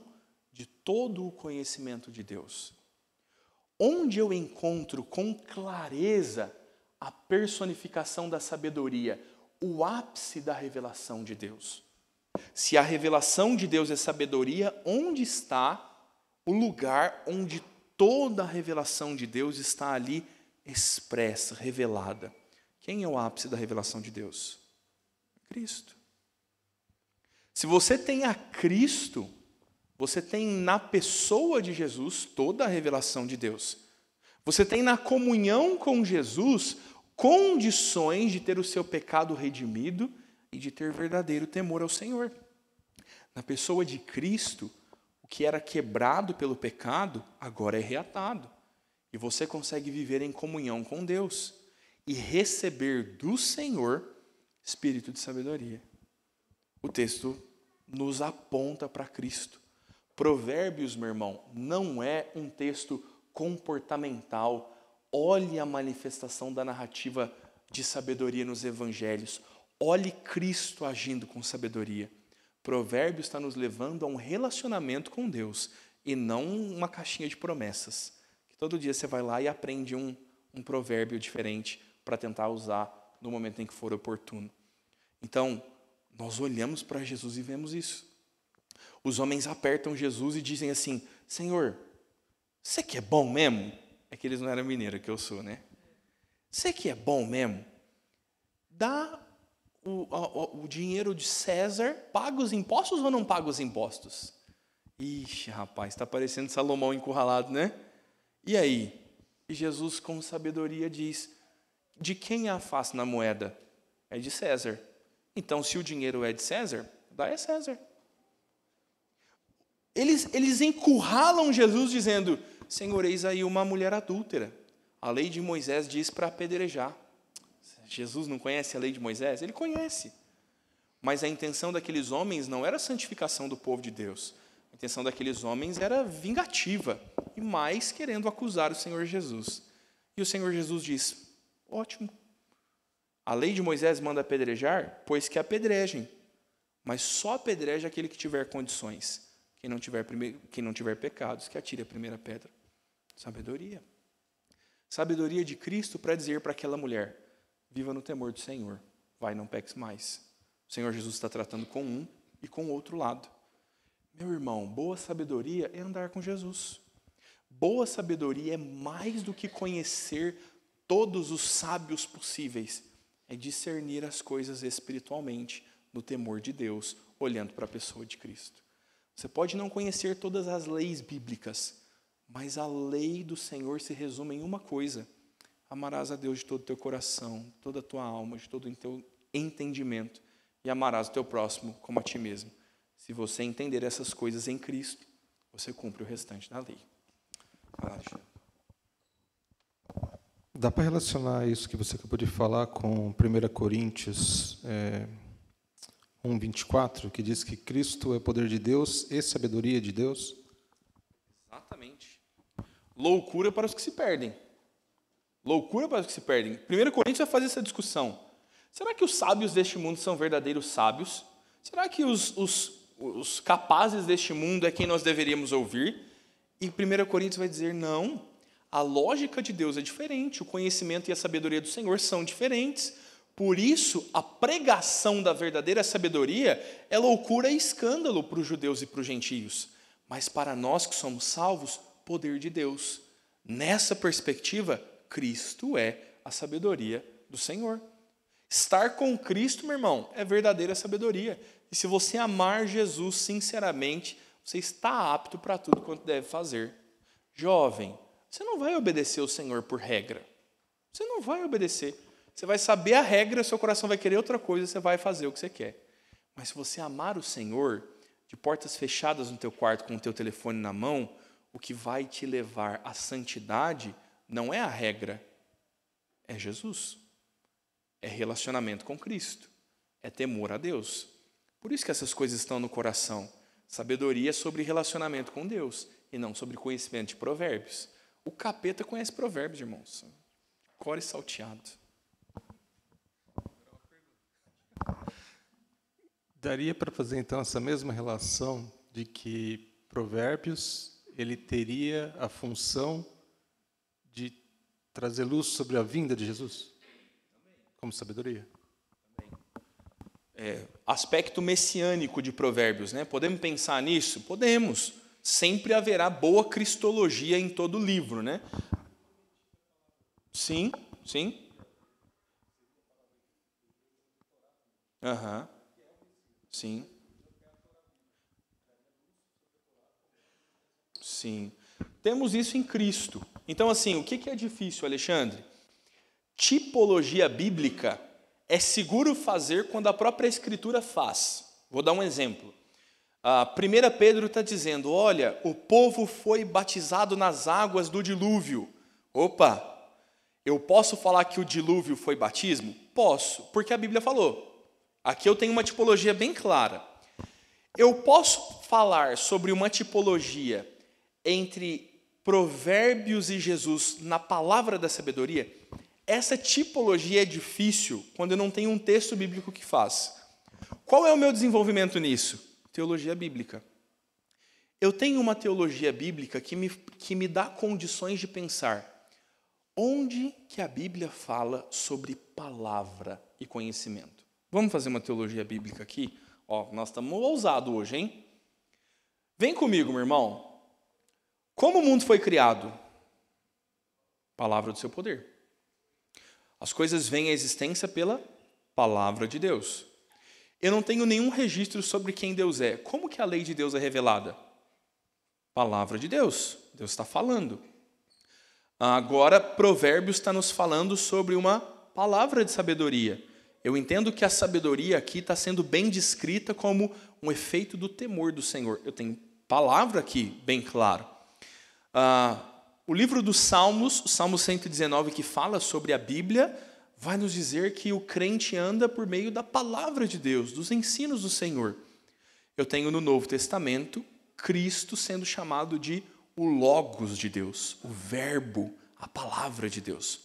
de todo o conhecimento de Deus? Onde eu encontro com clareza a personificação da sabedoria, o ápice da revelação de Deus? Se a revelação de Deus é sabedoria, onde está o lugar onde toda a revelação de Deus está ali expressa, revelada? Quem é o ápice da revelação de Deus? Cristo. Se você tem a Cristo, você tem na pessoa de Jesus toda a revelação de Deus. Você tem na comunhão com Jesus condições de ter o seu pecado redimido e de ter verdadeiro temor ao Senhor. Na pessoa de Cristo, o que era quebrado pelo pecado, agora é reatado. E você consegue viver em comunhão com Deus e receber do Senhor espírito de sabedoria. O texto nos aponta para Cristo. Provérbios, meu irmão, não é um texto comportamental. Olhe a manifestação da narrativa de sabedoria nos evangelhos. Olhe Cristo agindo com sabedoria. Provérbios está nos levando a um relacionamento com Deus e não uma caixinha de promessas. Todo dia você vai lá e aprende um provérbio diferente para tentar usar no momento em que for oportuno. Então, nós olhamos para Jesus e vemos isso. Os homens apertam Jesus e dizem assim: Senhor, você que é bom mesmo? É que eles não eram mineiros, que eu sou, né? Você que é bom mesmo? Dá o dinheiro de César, paga os impostos ou não paga os impostos? Ixi, rapaz, está parecendo Salomão encurralado, né? E aí? E Jesus, com sabedoria, diz: de quem é a face na moeda? É de César. Então, se o dinheiro é de César, dá a César. Eles encurralam Jesus dizendo: Senhor, eis aí uma mulher adúltera. A lei de Moisés diz para apedrejar. Jesus não conhece a lei de Moisés? Ele conhece. Mas a intenção daqueles homens não era a santificação do povo de Deus. A intenção daqueles homens era vingativa e mais querendo acusar o Senhor Jesus. E o Senhor Jesus diz, ótimo. A lei de Moisés manda apedrejar, pois que apedrejem. Mas só apedreja aquele que tiver condições. Quem não tiver pecados, que atire a primeira pedra. Sabedoria. Sabedoria de Cristo para dizer para aquela mulher, viva no temor do Senhor, vai, não peques mais. O Senhor Jesus está tratando com um e com o outro lado. Meu irmão, boa sabedoria é andar com Jesus. Boa sabedoria é mais do que conhecer todos os sábios possíveis. É discernir as coisas espiritualmente, no temor de Deus, olhando para a pessoa de Cristo. Você pode não conhecer todas as leis bíblicas, mas a lei do Senhor se resume em uma coisa: amarás a Deus de todo o teu coração, toda a tua alma, de todo o teu entendimento, e amarás o teu próximo como a ti mesmo. Se você entender essas coisas em Cristo, você cumpre o restante da lei. Vai lá, Alexandre. Dá para relacionar isso que você acabou de falar com 1 Coríntios 1:24, que diz que Cristo é poder de Deus e sabedoria de Deus? Exatamente. Loucura para os que se perdem. Loucura para os que se perdem. 1 Coríntios vai fazer essa discussão. Será que os sábios deste mundo são verdadeiros sábios? Será que os capazes deste mundo é quem nós deveríamos ouvir? E 1 Coríntios vai dizer, não. A lógica de Deus é diferente. O conhecimento e a sabedoria do Senhor são diferentes. Por isso, a pregação da verdadeira sabedoria é loucura e escândalo para os judeus e para os gentios. Mas para nós que somos salvos, poder de Deus. Nessa perspectiva, Cristo é a sabedoria do Senhor. Estar com Cristo, meu irmão, é verdadeira sabedoria. E se você amar Jesus sinceramente, você está apto para tudo quanto deve fazer. Jovem, você não vai obedecer o Senhor por regra. Você não vai obedecer. Você vai saber a regra, seu coração vai querer outra coisa, você vai fazer o que você quer. Mas se você amar o Senhor, de portas fechadas no teu quarto, com o teu telefone na mão, o que vai te levar à santidade não é a regra, é Jesus. É relacionamento com Cristo. É temor a Deus. Por isso que essas coisas estão no coração. Sabedoria é sobre relacionamento com Deus e não sobre conhecimento de provérbios. O capeta conhece provérbios, irmãos. Core salteado. Daria para fazer, então, essa mesma relação de que Provérbios ele teria a função de trazer luz sobre a vinda de Jesus? Como sabedoria? Aspecto messiânico de Provérbios, né? Podemos pensar nisso? Podemos. Sempre haverá boa cristologia em todo livro, né? Sim, sim. Aham. Sim. Sim. Temos isso em Cristo. Então, assim, o que é difícil, Alexandre? Tipologia bíblica é seguro fazer quando a própria Escritura faz. Vou dar um exemplo. 1 Pedro está dizendo, olha, o povo foi batizado nas águas do dilúvio. Opa, eu posso falar que o dilúvio foi batismo? Posso, porque a Bíblia falou. Aqui eu tenho uma tipologia bem clara. Eu posso falar sobre uma tipologia entre Provérbios e Jesus na palavra da sabedoria? Essa tipologia é difícil quando eu não tenho um texto bíblico que faz. Qual é o meu desenvolvimento nisso? Teologia bíblica. Eu tenho uma teologia bíblica que me dá condições de pensar onde que a Bíblia fala sobre palavra e conhecimento. Vamos fazer uma teologia bíblica aqui? Nós estamos ousados hoje, hein? Vem comigo, meu irmão. Como o mundo foi criado? Palavra do seu poder. As coisas vêm à existência pela palavra de Deus. Eu não tenho nenhum registro sobre quem Deus é. Como que a lei de Deus é revelada? Palavra de Deus. Deus está falando. Agora, Provérbios está nos falando sobre uma palavra de sabedoria. Eu entendo que a sabedoria aqui está sendo bem descrita como um efeito do temor do Senhor. Eu tenho palavra aqui, bem claro. O livro dos Salmos, o Salmo 119, que fala sobre a Bíblia, vai nos dizer que o crente anda por meio da palavra de Deus, dos ensinos do Senhor. Eu tenho no Novo Testamento Cristo sendo chamado de o Logos de Deus, o Verbo, a palavra de Deus.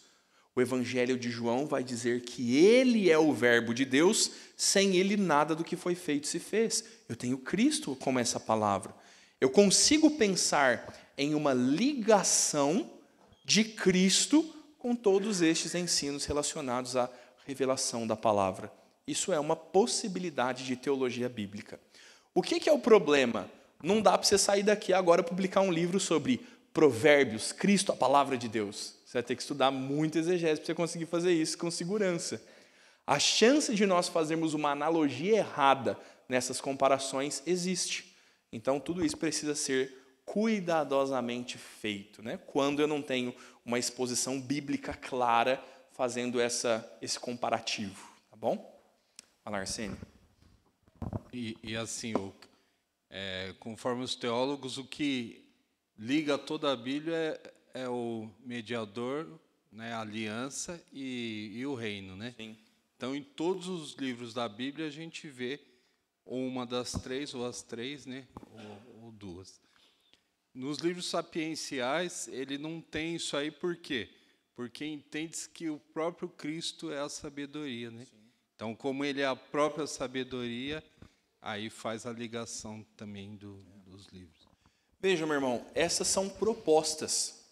O Evangelho de João vai dizer que ele é o Verbo de Deus, sem ele nada do que foi feito se fez. Eu tenho Cristo como essa palavra. Eu consigo pensar em uma ligação de Cristo com todos estes ensinos relacionados à revelação da palavra. Isso é uma possibilidade de teologia bíblica. O que é o problema? Não dá para você sair daqui agora e publicar um livro sobre Provérbios, Cristo, a palavra de Deus. Você vai ter que estudar muito exegese para você conseguir fazer isso com segurança. A chance de nós fazermos uma analogia errada nessas comparações existe. Então, tudo isso precisa ser cuidadosamente feito, né? Quando eu não tenho uma exposição bíblica clara fazendo esse comparativo. Tá bom? Fala, Arsênio. E assim, conforme os teólogos, o que liga toda a Bíblia é o mediador, né, a aliança e o reino, né? Sim. Então, em todos os livros da Bíblia, a gente vê ou uma das três, ou as três, né, ou duas. Nos livros sapienciais, ele não tem isso aí, por quê? Porque entende-se que o próprio Cristo é a sabedoria, né? Então, como ele é a própria sabedoria, aí faz a ligação também dos livros. Veja, meu irmão, essas são propostas.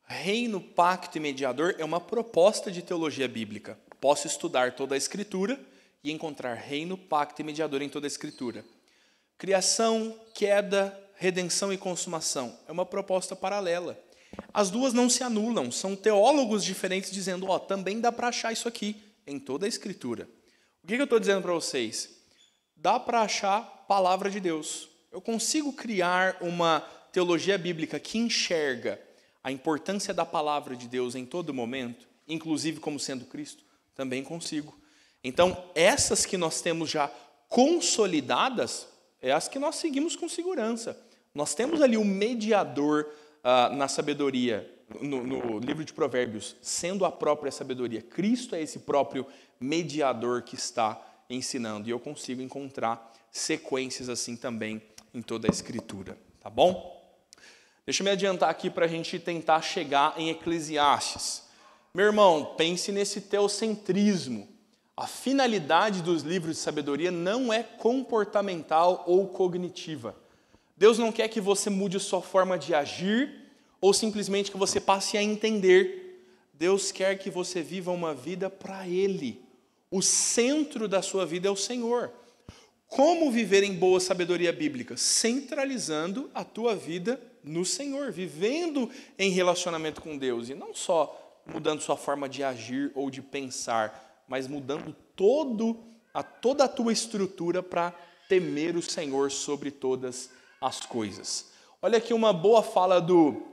Reino, pacto e mediador é uma proposta de teologia bíblica. Posso estudar toda a Escritura e encontrar reino, pacto e mediador em toda a Escritura. Criação, queda, redenção e consumação é uma proposta paralela. As duas não se anulam, são teólogos diferentes dizendo, também dá para achar isso aqui em toda a Escritura. O que eu estou dizendo para vocês? Dá para achar palavra de Deus. Eu consigo criar uma teologia bíblica que enxerga a importância da palavra de Deus em todo momento, inclusive como sendo Cristo? Também consigo. Então, essas que nós temos já consolidadas, é as que nós seguimos com segurança. Nós temos ali o mediador na sabedoria, no livro de Provérbios, sendo a própria sabedoria. Cristo é esse próprio mediador que está ensinando. E eu consigo encontrar sequências assim também em toda a Escritura. Tá bom? Deixa eu me adiantar aqui para a gente tentar chegar em Eclesiastes. Meu irmão, pense nesse teocentrismo. A finalidade dos livros de sabedoria não é comportamental ou cognitiva. Deus não quer que você mude sua forma de agir ou simplesmente que você passe a entender. Deus quer que você viva uma vida para Ele. O centro da sua vida é o Senhor. Como viver em boa sabedoria bíblica? Centralizando a tua vida no Senhor, vivendo em relacionamento com Deus. E não só mudando sua forma de agir ou de pensar, mas mudando toda a tua estrutura para temer o Senhor sobre todas as coisas. Olha aqui uma boa fala do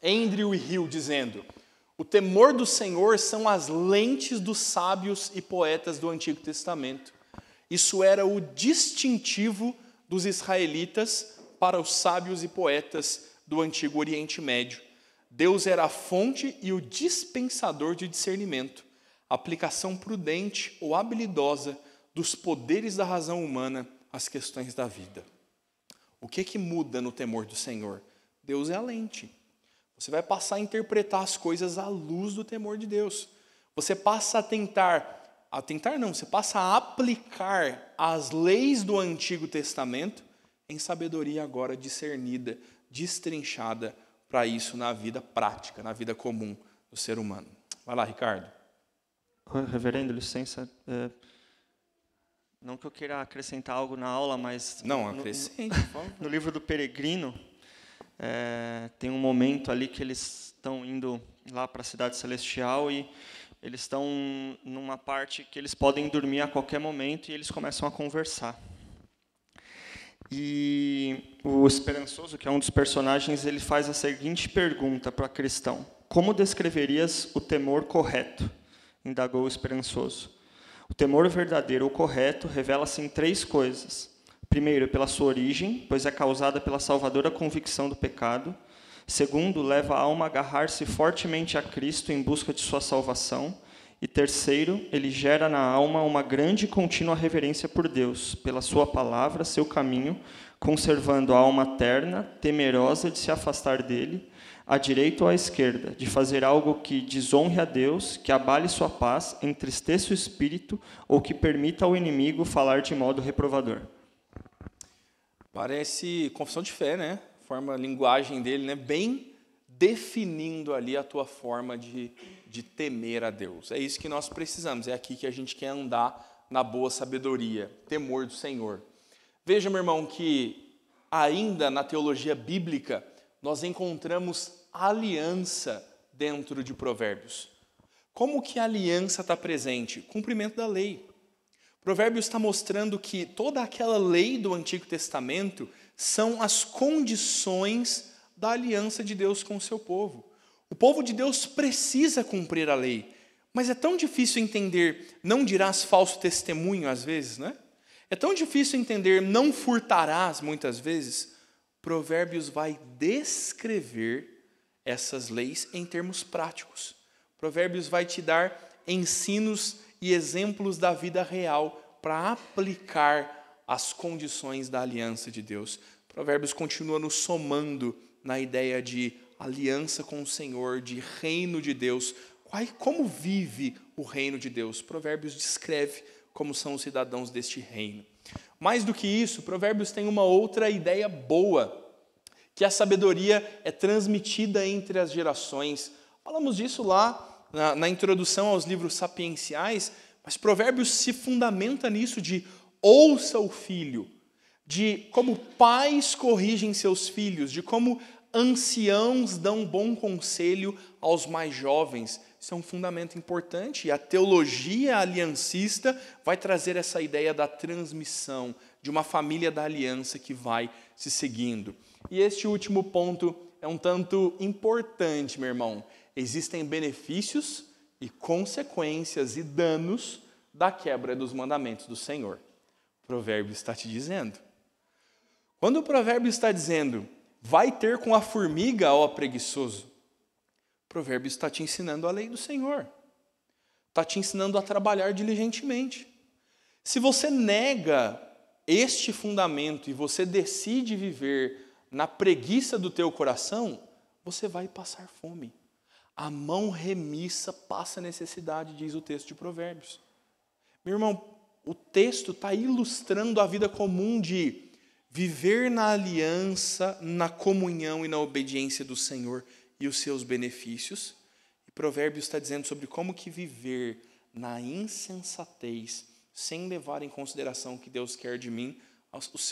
Andrew Hill dizendo: o temor do Senhor são as lentes dos sábios e poetas do Antigo Testamento. Isso era o distintivo dos israelitas para os sábios e poetas do Antigo Oriente Médio. Deus era a fonte e o dispensador de discernimento, aplicação prudente ou habilidosa dos poderes da razão humana às questões da vida. O que muda no temor do Senhor? Deus é a lente. Você vai passar a interpretar as coisas à luz do temor de Deus. Você passa você passa a aplicar as leis do Antigo Testamento em sabedoria agora discernida, destrinchada para isso na vida prática, na vida comum do ser humano. Vai lá, Ricardo. Reverendo, licença. Não que eu queira acrescentar algo na aula, mas... Não, acrescente, por favor. No livro do Peregrino, tem um momento ali que eles estão indo lá para a cidade celestial e eles estão numa parte que eles podem dormir a qualquer momento e eles começam a conversar. E o Esperançoso, que é um dos personagens, ele faz a seguinte pergunta para o cristão: como descreverias o temor correto? Indagou o Esperançoso. O temor verdadeiro ou correto revela-se em 3 coisas. Primeiro, pela sua origem, pois é causada pela salvadora convicção do pecado. Segundo, leva a alma a agarrar-se fortemente a Cristo em busca de sua salvação. E terceiro, ele gera na alma uma grande e contínua reverência por Deus, pela sua palavra, seu caminho, conservando a alma terna, temerosa de se afastar dele, à direita ou à esquerda, de fazer algo que desonre a Deus, que abale sua paz, entristeça o espírito ou que permita ao inimigo falar de modo reprovador. Parece confissão de fé, né? A linguagem dele, né? Bem definindo ali a tua forma de temer a Deus. É isso que nós precisamos, é aqui que a gente quer andar na boa sabedoria, temor do Senhor. Veja, meu irmão, que ainda na teologia bíblica nós encontramos aliança dentro de Provérbios. Como que a aliança está presente? Cumprimento da lei. Provérbios está mostrando que toda aquela lei do Antigo Testamento são as condições da aliança de Deus com o seu povo. O povo de Deus precisa cumprir a lei, mas é tão difícil entender, não dirás falso testemunho às vezes, né? É tão difícil entender, não furtarás muitas vezes. Provérbios vai descrever essas leis em termos práticos. Provérbios vai te dar ensinos e exemplos da vida real para aplicar as condições da aliança de Deus. Provérbios continua nos somando na ideia de aliança com o Senhor, de reino de Deus. Como vive o reino de Deus? Provérbios descreve como são os cidadãos deste reino. Mais do que isso, Provérbios tem uma outra ideia boa, que a sabedoria é transmitida entre as gerações. Falamos disso lá na introdução aos livros sapienciais, mas Provérbios se fundamenta nisso de ouça o filho, de como pais corrigem seus filhos, de como anciãos dão bom conselho aos mais jovens. Isso é um fundamento importante, e a teologia aliancista vai trazer essa ideia da transmissão, de uma família da aliança que vai se seguindo. E este último ponto é um tanto importante, meu irmão. Existem benefícios e consequências e danos da quebra dos mandamentos do Senhor. O provérbio está te dizendo. Quando o provérbio está dizendo, vai ter com a formiga, ó preguiçoso, o provérbio está te ensinando a lei do Senhor. Está te ensinando a trabalhar diligentemente. Se você nega este fundamento e você decide viver na preguiça do teu coração, você vai passar fome. A mão remissa passa necessidade, diz o texto de Provérbios. Meu irmão, o texto está ilustrando a vida comum de viver na aliança, na comunhão e na obediência do Senhor e os seus benefícios. E Provérbios está dizendo sobre como que viver na insensatez, sem levar em consideração o que Deus quer de mim, os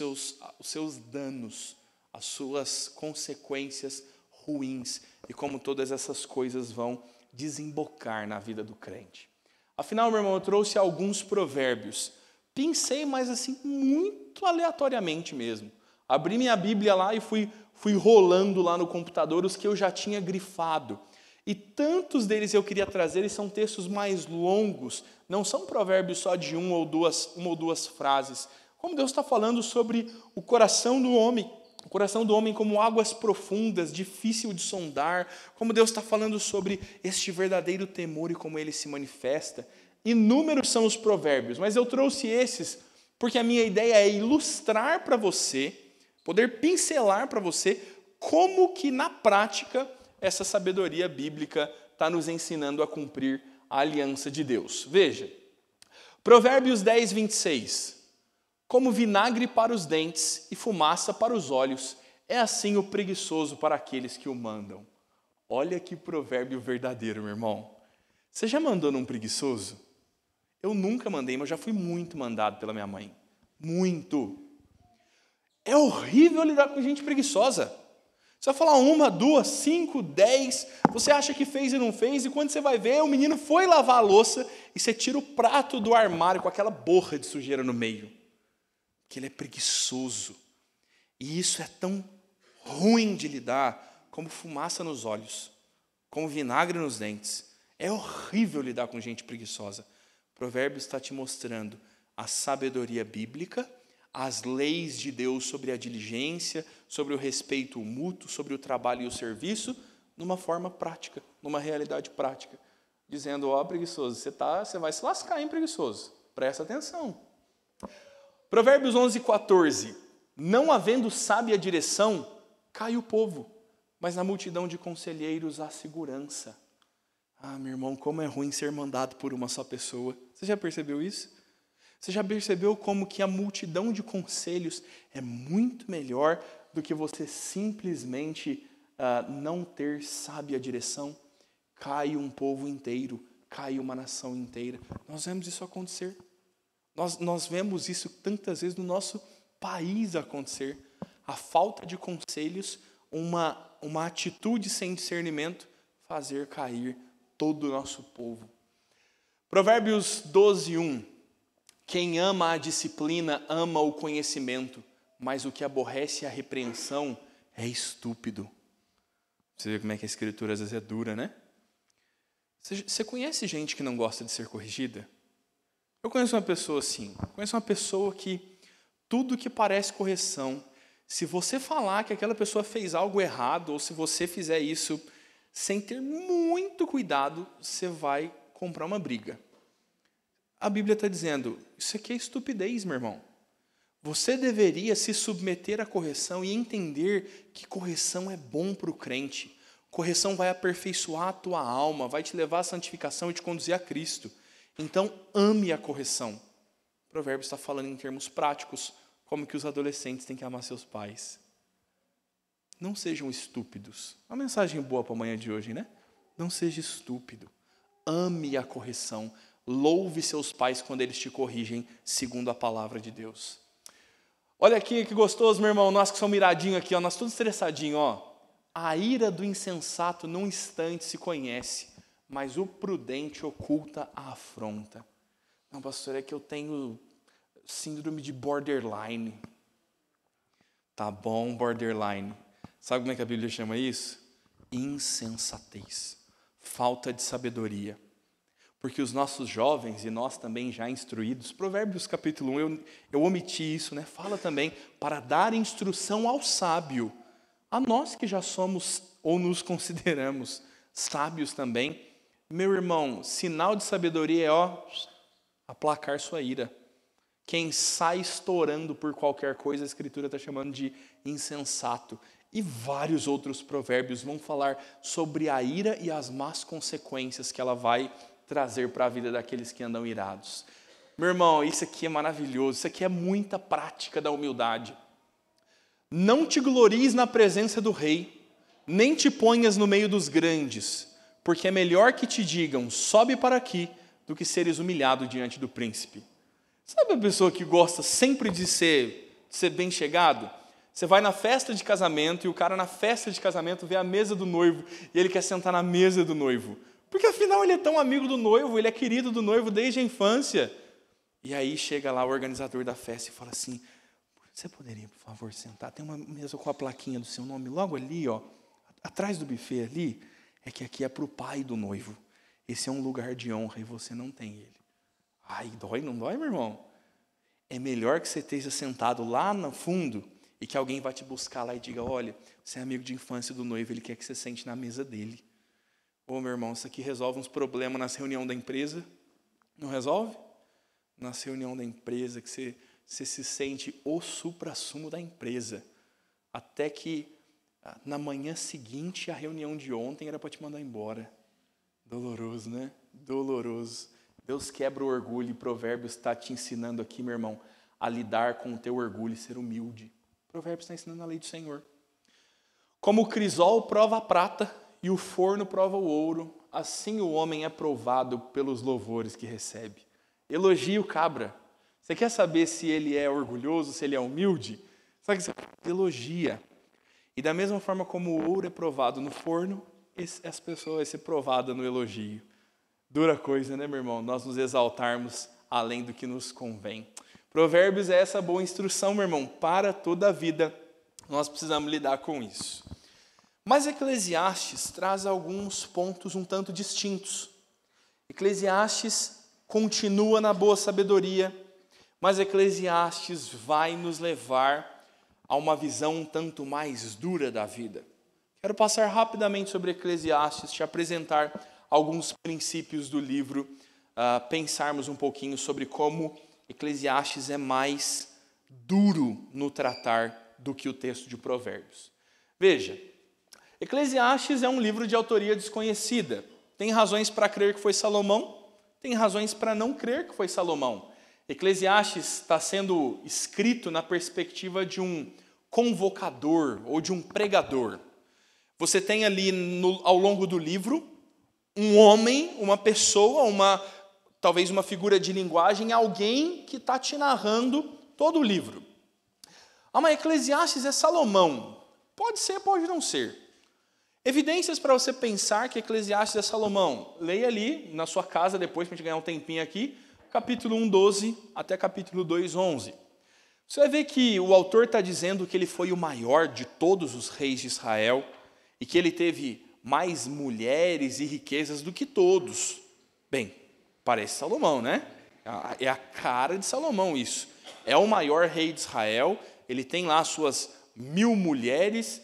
seus danos, as suas consequências ruins e como todas essas coisas vão desembocar na vida do crente. Afinal, meu irmão, eu trouxe alguns provérbios. Pensei, mas assim, muito aleatoriamente mesmo. Abri minha Bíblia lá e fui rolando lá no computador os que eu já tinha grifado. E tantos deles eu queria trazer, eles são textos mais longos, não são provérbios só de uma ou duas frases. Como Deus está falando sobre o coração do homem como águas profundas, difícil de sondar, como Deus está falando sobre este verdadeiro temor e como ele se manifesta. Inúmeros são os provérbios, mas eu trouxe esses porque a minha ideia é ilustrar para você, poder pincelar para você como que na prática essa sabedoria bíblica está nos ensinando a cumprir a aliança de Deus. Veja, Provérbios 10, 26. Como vinagre para os dentes e fumaça para os olhos, é assim o preguiçoso para aqueles que o mandam. Olha que provérbio verdadeiro, meu irmão. Você já mandou num preguiçoso? Eu nunca mandei, mas já fui muito mandado pela minha mãe. Muito. É horrível lidar com gente preguiçosa. Você vai falar 1, 2, 5, 10, você acha que fez e não fez, e quando você vai ver, o menino foi lavar a louça e você tira o prato do armário com aquela borra de sujeira no meio. Que ele é preguiçoso. E isso é tão ruim de lidar como fumaça nos olhos, como vinagre nos dentes. É horrível lidar com gente preguiçosa. O provérbio está te mostrando a sabedoria bíblica, as leis de Deus sobre a diligência, sobre o respeito mútuo, sobre o trabalho e o serviço, numa forma prática, numa realidade prática. Dizendo, ó, preguiçoso, você vai se lascar, hein, preguiçoso? Presta atenção. Provérbios 11:14. Não havendo sábia direção, cai o povo, mas na multidão de conselheiros há segurança. Ah, meu irmão, como é ruim ser mandado por uma só pessoa. Você já percebeu isso? Você já percebeu como que a multidão de conselhos é muito melhor do que você simplesmente não ter sábia direção? Cai um povo inteiro, cai uma nação inteira. Nós vemos isso acontecer. Nós vemos isso tantas vezes no nosso país acontecer. A falta de conselhos, uma atitude sem discernimento, fazer cair todo o nosso povo. Provérbios 12:1. Quem ama a disciplina ama o conhecimento, mas o que aborrece a repreensão é estúpido. Você vê como é que a escritura às vezes é dura, né? Você conhece gente que não gosta de ser corrigida? Eu conheço uma pessoa assim. Conheço uma pessoa que tudo que parece correção, se você falar que aquela pessoa fez algo errado, ou se você fizer isso sem ter muito cuidado, você vai comprar uma briga. A Bíblia está dizendo, isso aqui é estupidez, meu irmão. Você deveria se submeter à correção e entender que correção é bom para o crente. Correção vai aperfeiçoar a tua alma, vai te levar à santificação e te conduzir a Cristo. Então, ame a correção. O provérbio está falando em termos práticos, como que os adolescentes têm que amar seus pais. Não sejam estúpidos. Uma mensagem boa para a manhã de hoje, né? Não seja estúpido. Ame a correção. Louve seus pais quando eles te corrigem, segundo a palavra de Deus. Olha aqui que gostoso, meu irmão. Nós que somos miradinhos aqui, ó, nós todos estressadinhos, ó. A ira do insensato num instante se conhece, mas o prudente oculta a afronta. Não, pastor, é que eu tenho síndrome de borderline. Tá bom, borderline. Sabe como é que a Bíblia chama isso? Insensatez. Falta de sabedoria. Porque os nossos jovens, e nós também já instruídos, Provérbios capítulo 1, eu omiti isso, né? Fala também, para dar instrução ao sábio. A nós que já somos, ou nos consideramos sábios também, meu irmão, sinal de sabedoria é, ó, aplacar sua ira. Quem sai estourando por qualquer coisa, a Escritura está chamando de insensato. E vários outros provérbios vão falar sobre a ira e as más consequências que ela vai trazer para a vida daqueles que andam irados. Meu irmão, isso aqui é maravilhoso, isso aqui é muita prática da humildade. Não te glories na presença do rei, nem te ponhas no meio dos grandes, porque é melhor que te digam, sobe para aqui, do que seres humilhado diante do príncipe. Sabe a pessoa que gosta sempre de ser bem chegado? Você vai na festa de casamento e o cara na festa de casamento vê a mesa do noivo e ele quer sentar na mesa do noivo. Porque afinal ele é tão amigo do noivo, ele é querido do noivo desde a infância. E aí chega lá o organizador da festa e fala assim, você poderia, por favor, sentar? Tem uma mesa com a plaquinha do seu nome logo ali, ó, atrás do buffet ali, é que aqui é para o pai do noivo. Esse é um lugar de honra e você não tem ele. Ai, dói, não dói, meu irmão? É melhor que você esteja sentado lá no fundo e que alguém vá te buscar lá e diga, olha, você é amigo de infância do noivo, ele quer que você sente na mesa dele. Ô, meu irmão, isso aqui resolve uns problemas nas reuniões da empresa? Não resolve? Nas reuniões da empresa, que você se sente o suprassumo da empresa. Até que na manhã seguinte, a reunião de ontem era para te mandar embora. Doloroso, né? Doloroso. Deus quebra o orgulho e Provérbios está te ensinando aqui, meu irmão, a lidar com o teu orgulho e ser humilde. Provérbios está ensinando a lei do Senhor. Como o crisol prova a prata e o forno prova o ouro, assim o homem é provado pelos louvores que recebe. Elogia o cabra. Você quer saber se ele é orgulhoso, se ele é humilde? Sabe que você elogia. E da mesma forma como o ouro é provado no forno, essa pessoa vai ser provada no elogio. Dura coisa, né, meu irmão? Nós nos exaltarmos além do que nos convém. Provérbios é essa boa instrução, meu irmão, para toda a vida. Nós precisamos lidar com isso. Mas Eclesiastes traz alguns pontos um tanto distintos. Eclesiastes continua na boa sabedoria, mas Eclesiastes vai nos levar a uma visão um tanto mais dura da vida. Quero passar rapidamente sobre Eclesiastes, te apresentar alguns princípios do livro, pensarmos um pouquinho sobre como Eclesiastes é mais duro no tratar do que o texto de Provérbios. Veja, Eclesiastes é um livro de autoria desconhecida. Tem razões para crer que foi Salomão, tem razões para não crer que foi Salomão. Eclesiastes está sendo escrito na perspectiva de um convocador ou de um pregador. Você tem ali ao longo do livro um homem, uma pessoa, talvez uma figura de linguagem, alguém que está te narrando todo o livro. Mas Eclesiastes é Salomão. Pode ser, pode não ser. Evidências para você pensar que Eclesiastes é Salomão. Leia ali na sua casa, depois, para a gente ganhar um tempinho aqui, capítulo 1, 12 até capítulo 2, 11. Você vai ver que o autor está dizendo que ele foi o maior de todos os reis de Israel e que ele teve mais mulheres e riquezas do que todos. Bem, parece Salomão, né? É a cara de Salomão isso. É o maior rei de Israel, ele tem lá suas 1000 mulheres.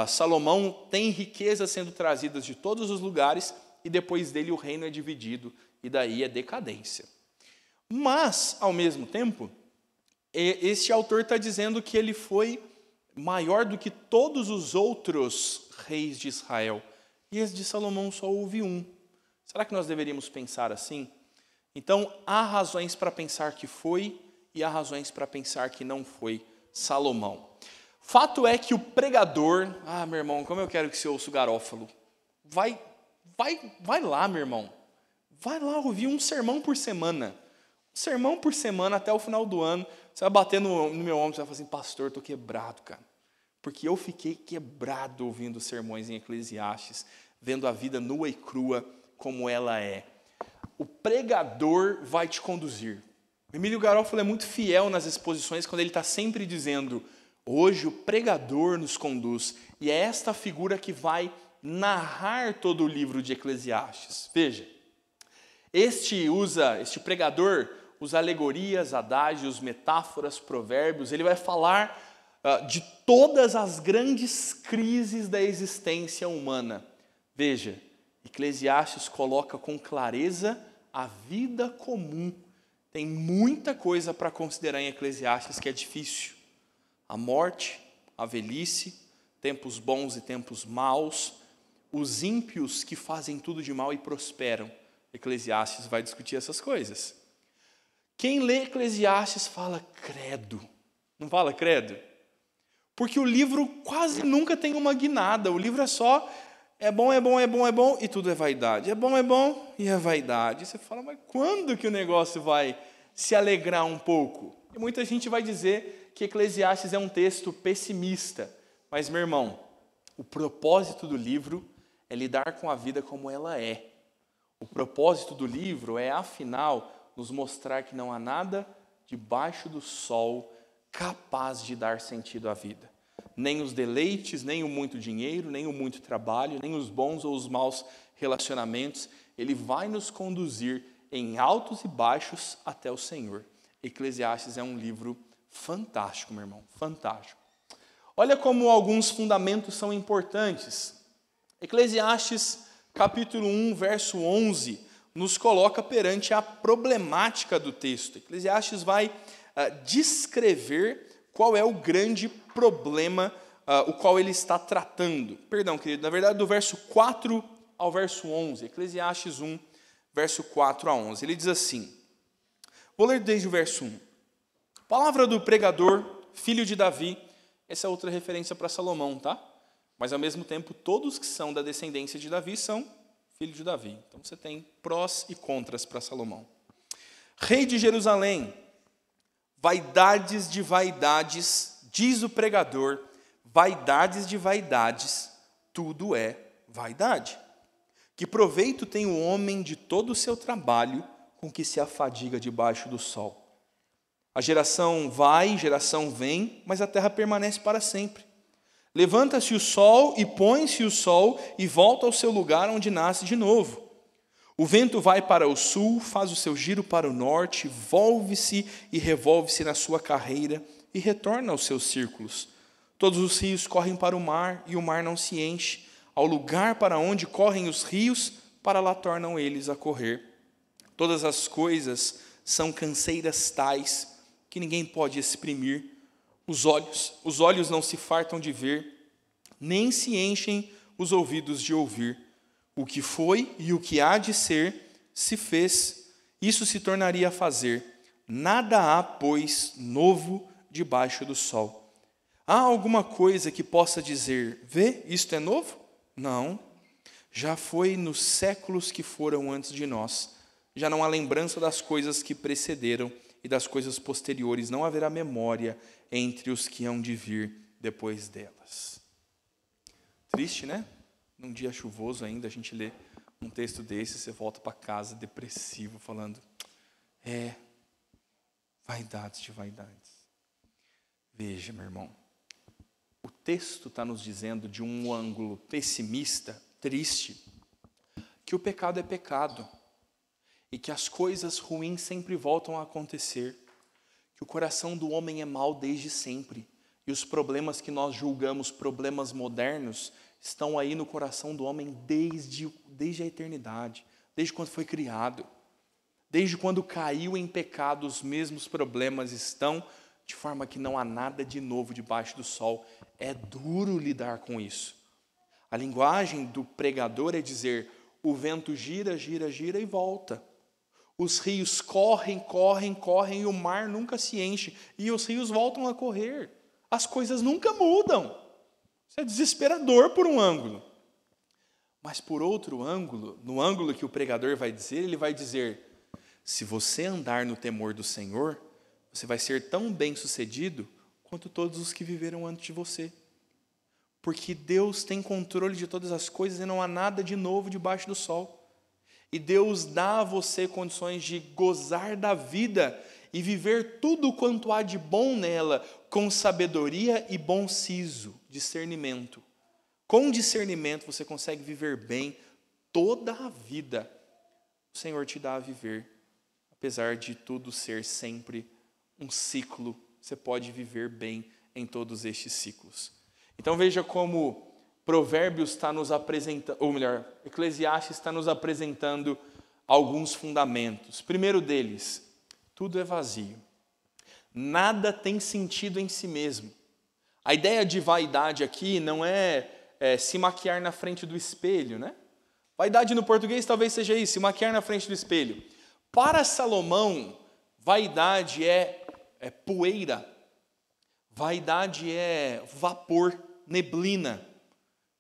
Salomão tem riquezas sendo trazidas de todos os lugares e depois dele o reino é dividido e daí é decadência. Mas, ao mesmo tempo, este autor está dizendo que ele foi maior do que todos os outros reis de Israel. E esse de Salomão só houve um. Será que nós deveríamos pensar assim? Então, há razões para pensar que foi e há razões para pensar que não foi Salomão. Fato é que o pregador... meu irmão, como eu quero que você ouça o Garófalo. Vai lá, meu irmão. Vai lá ouvir um sermão por semana. Um sermão por semana até o final do ano. Você vai bater no meu ombro e vai falar assim, pastor, estou quebrado, cara. Porque eu fiquei quebrado ouvindo sermões em Eclesiastes, vendo a vida nua e crua como ela é. O pregador vai te conduzir. O Emílio Garófalo é muito fiel nas exposições quando ele está sempre dizendo... Hoje o pregador nos conduz, e é esta figura que vai narrar todo o livro de Eclesiastes. Veja, este pregador usa alegorias, adágios, metáforas, provérbios, ele vai falar de todas as grandes crises da existência humana. Veja, Eclesiastes coloca com clareza a vida comum. Tem muita coisa para considerar em Eclesiastes que é difícil. A morte, a velhice, tempos bons e tempos maus, os ímpios que fazem tudo de mal e prosperam. Eclesiastes vai discutir essas coisas. Quem lê Eclesiastes fala credo. Não fala credo? Porque o livro quase nunca tem uma guinada. O livro é só é bom, é bom, é bom, é bom e tudo é vaidade. É bom e é vaidade. E você fala, mas quando que o negócio vai se alegrar um pouco? E muita gente vai dizer que Eclesiastes é um texto pessimista. Mas, meu irmão, o propósito do livro é lidar com a vida como ela é. O propósito do livro é, afinal, nos mostrar que não há nada debaixo do sol capaz de dar sentido à vida. Nem os deleites, nem o muito dinheiro, nem o muito trabalho, nem os bons ou os maus relacionamentos. Ele vai nos conduzir em altos e baixos até o Senhor. Eclesiastes é um livro fantástico, meu irmão, fantástico. Olha como alguns fundamentos são importantes. Eclesiastes, capítulo 1, verso 11, nos coloca perante a problemática do texto. Eclesiastes vai descrever qual é o grande problema o qual ele está tratando. Perdão, querido, na verdade, do verso 4 ao verso 11. Eclesiastes 1, verso 4 a 11. Ele diz assim, vou ler desde o verso 1. Palavra do pregador, filho de Davi, essa é outra referência para Salomão, tá? Mas, ao mesmo tempo, todos que são da descendência de Davi são filhos de Davi. Então, você tem prós e contras para Salomão. Rei de Jerusalém, vaidades de vaidades, diz o pregador, vaidades de vaidades, tudo é vaidade. Que proveito tem o homem de todo o seu trabalho com que se afadiga debaixo do sol? A geração vai, geração vem, mas a terra permanece para sempre. Levanta-se o sol e põe-se o sol e volta ao seu lugar onde nasce de novo. O vento vai para o sul, faz o seu giro para o norte, volve-se e revolve-se na sua carreira e retorna aos seus círculos. Todos os rios correm para o mar e o mar não se enche. Ao lugar para onde correm os rios, para lá tornam eles a correr. Todas as coisas são canseiras tais que ninguém pode exprimir. Os olhos não se fartam de ver, nem se enchem os ouvidos de ouvir. O que foi e o que há de ser, se fez, isso se tornaria a fazer. Nada há, pois, novo debaixo do sol. Há alguma coisa que possa dizer, vê, isto é novo? Não. Já foi nos séculos que foram antes de nós. Já não há lembrança das coisas que precederam e das coisas posteriores. Não haverá memória entre os que hão de vir depois delas. Triste, né? Num dia chuvoso ainda, a gente lê um texto desse, você volta para casa depressivo, falando, vaidades de vaidades. Veja, meu irmão, o texto está nos dizendo de um ângulo pessimista, triste, que o pecado é pecado e que as coisas ruins sempre voltam a acontecer, que o coração do homem é mau desde sempre e os problemas que nós julgamos problemas modernos estão aí no coração do homem desde a eternidade, desde quando foi criado. Desde quando caiu em pecado, os mesmos problemas estão, de forma que não há nada de novo debaixo do sol. É duro lidar com isso. A linguagem do pregador é dizer, o vento gira, gira, gira e volta. Os rios correm, correm, correm e o mar nunca se enche. E os rios voltam a correr. As coisas nunca mudam. Isso é desesperador por um ângulo. Mas por outro ângulo, no ângulo que o pregador vai dizer, ele vai dizer, se você andar no temor do Senhor, você vai ser tão bem-sucedido quanto todos os que viveram antes de você. Porque Deus tem controle de todas as coisas e não há nada de novo debaixo do sol. E Deus dá a você condições de gozar da vida e viver tudo quanto há de bom nela, com sabedoria e bom siso, discernimento. Com discernimento você consegue viver bem toda a vida. O Senhor te dá a viver, apesar de tudo ser sempre um ciclo, você pode viver bem em todos estes ciclos. Então veja como Provérbios está nos apresentando, ou melhor, Eclesiastes está nos apresentando alguns fundamentos. Primeiro deles, tudo é vazio. Nada tem sentido em si mesmo. A ideia de vaidade aqui não é se maquiar na frente do espelho, né? Vaidade no português talvez seja isso, se maquiar na frente do espelho. Para Salomão, vaidade é poeira. Vaidade é vapor, neblina.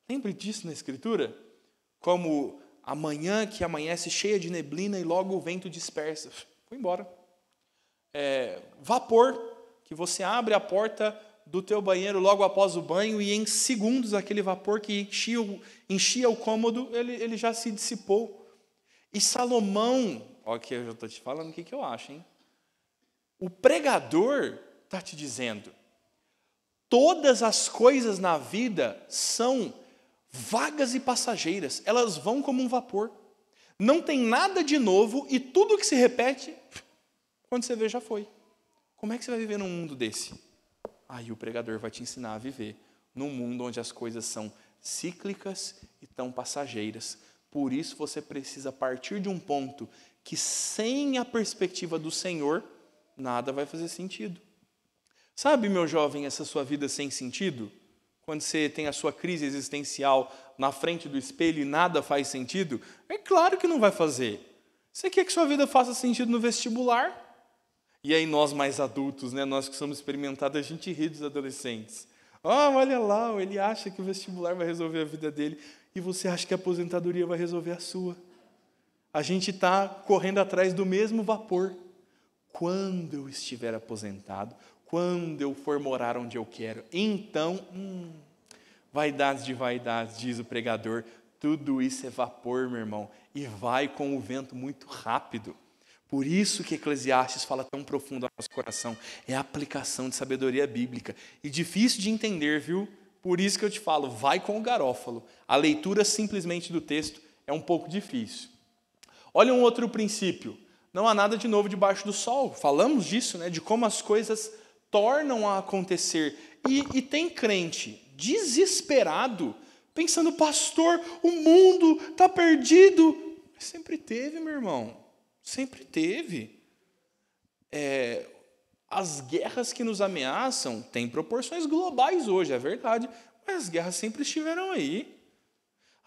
Lembre disso na Escritura? Como a manhã que amanhece cheia de neblina e logo o vento dispersa. Foi embora. Vapor, que você abre a porta do teu banheiro logo após o banho e em segundos aquele vapor que enchia o cômodo, ele já se dissipou. E Salomão, que eu já estou te falando o que eu acho, hein? O pregador está te dizendo, todas as coisas na vida são vagas e passageiras, elas vão como um vapor. Não tem nada de novo e tudo que se repete, quando você vê já foi. Como é que você vai viver num mundo desse? Aí o pregador vai te ensinar a viver num mundo onde as coisas são cíclicas e tão passageiras. Por isso você precisa partir de um ponto que sem a perspectiva do Senhor, nada vai fazer sentido. Sabe, meu jovem, essa sua vida sem sentido? Quando você tem a sua crise existencial na frente do espelho e nada faz sentido? É claro que não vai fazer. Você quer que sua vida faça sentido no vestibular? E aí nós mais adultos, né, nós que somos experimentados, a gente ri dos adolescentes. Olha lá, ele acha que o vestibular vai resolver a vida dele e você acha que a aposentadoria vai resolver a sua. A gente está correndo atrás do mesmo vapor. Quando eu estiver aposentado, quando eu for morar onde eu quero, então, vaidades de vaidades, diz o pregador, tudo isso é vapor, meu irmão, e vai com o vento muito rápido. Por isso que Eclesiastes fala tão profundo ao nosso coração, é a aplicação de sabedoria bíblica. E difícil de entender, viu? Por isso que eu te falo, vai com o garófalo. A leitura simplesmente do texto é um pouco difícil. Olha um outro princípio. Não há nada de novo debaixo do sol. Falamos disso, né? De como as coisas tornam a acontecer. E tem crente desesperado, pensando, pastor, o mundo está perdido. Sempre teve, meu irmão. Sempre teve. As guerras que nos ameaçam têm proporções globais hoje, é verdade. Mas as guerras sempre estiveram aí.